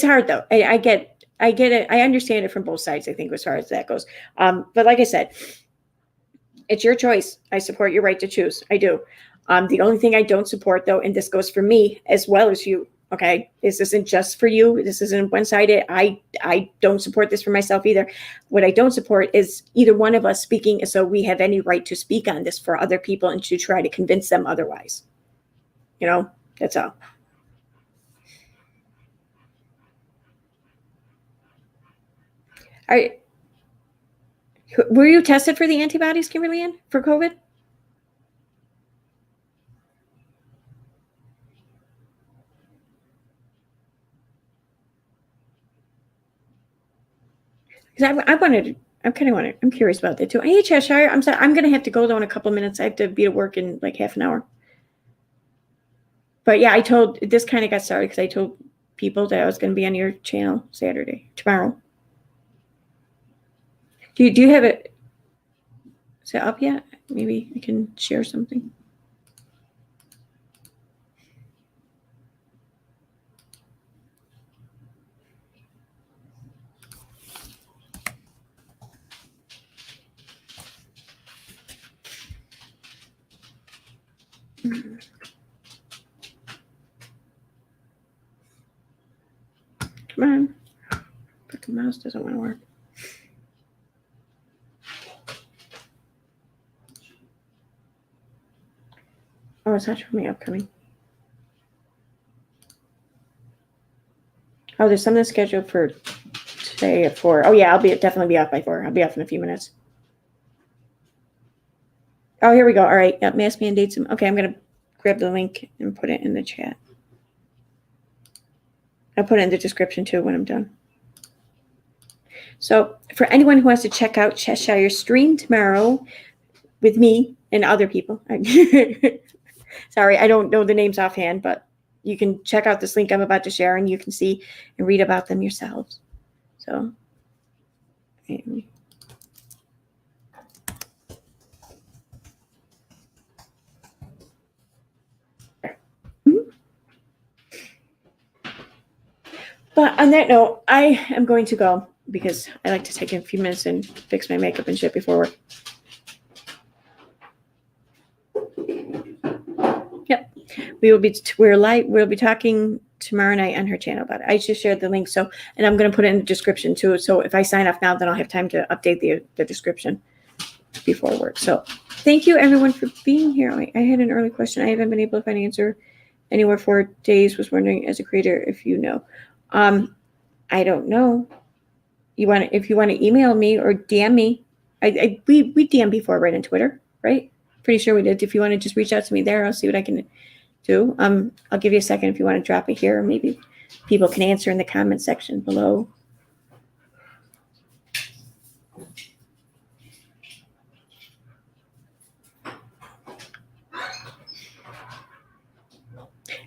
hard though. I get it. I understand it from both sides, I think, as far as that goes. But like I said, it's your choice. I support your right to choose. I do. The only thing I don't support, though, and this goes for me as well as you, okay, this isn't just for you. This isn't one-sided. I don't support this for myself either. What I don't support is either one of us speaking as though we have any right to speak on this for other people and to try to convince them otherwise. That's all. Were you tested for the antibodies, Kimberly Ann, for COVID? Because I'm curious about that too. Hey, Cheshire, I'm sorry, I'm going to have to go though in a couple of minutes. I have to be at work in like half an hour. But yeah, this kind of got started because I told people that I was going to be on your channel tomorrow. Do you have it set up yet? Maybe I can share something. Come on. But the mouse doesn't want to work. Oh, it's not showing me upcoming. Oh, there's something scheduled for today at 4. Oh yeah, I'll definitely be off by 4. I'll be off in a few minutes. Oh, here we go. All right. Yep, mask mandates. Okay, I'm gonna grab the link and put it in the chat. I'll put it in the description too when I'm done. So for anyone who wants to check out Cheshire's stream tomorrow with me and other people, sorry, I don't know the names offhand, but you can check out this link I'm about to share and you can see and read about them yourselves. So, but on that note, I am going to go because I like to take a few minutes and fix my makeup and shit before work. Yep. We'll be talking tomorrow night on her channel about it. I just shared the link. And I'm going to put it in the description too. So if I sign off now, then I'll have time to update the description before work. So thank you everyone for being here. I had an early question. I haven't been able to find an answer anywhere for days. Was wondering as a creator, if you know, I don't know. If you want to email me or DM me, we DM before, right, on Twitter, right? Pretty sure we did. If you want to just reach out to me there, I'll see what I can do. I'll give you a second if you want to drop it here, or maybe people can answer in the comment section below.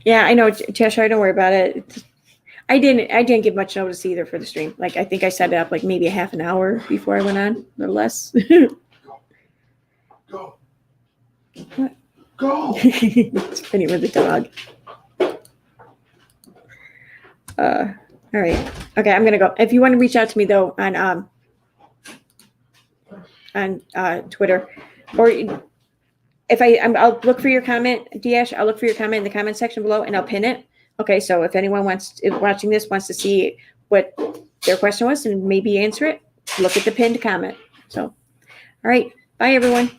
Yeah, I know, Cheshire. Don't worry about it. I didn't give much notice either for the stream. Like, I think I set it up like maybe a half an hour before I went on, a little less. Go. What? Go. It's funny with the dog. All right. Okay, I'm gonna go. If you want to reach out to me though on Twitter, or if I'll look for your comment, Diash. I'll look for your comment in the comment section below, and I'll pin it. Okay, so if anyone watching this wants to see what their question was and maybe answer it, look at the pinned comment. So, all right. Bye, everyone.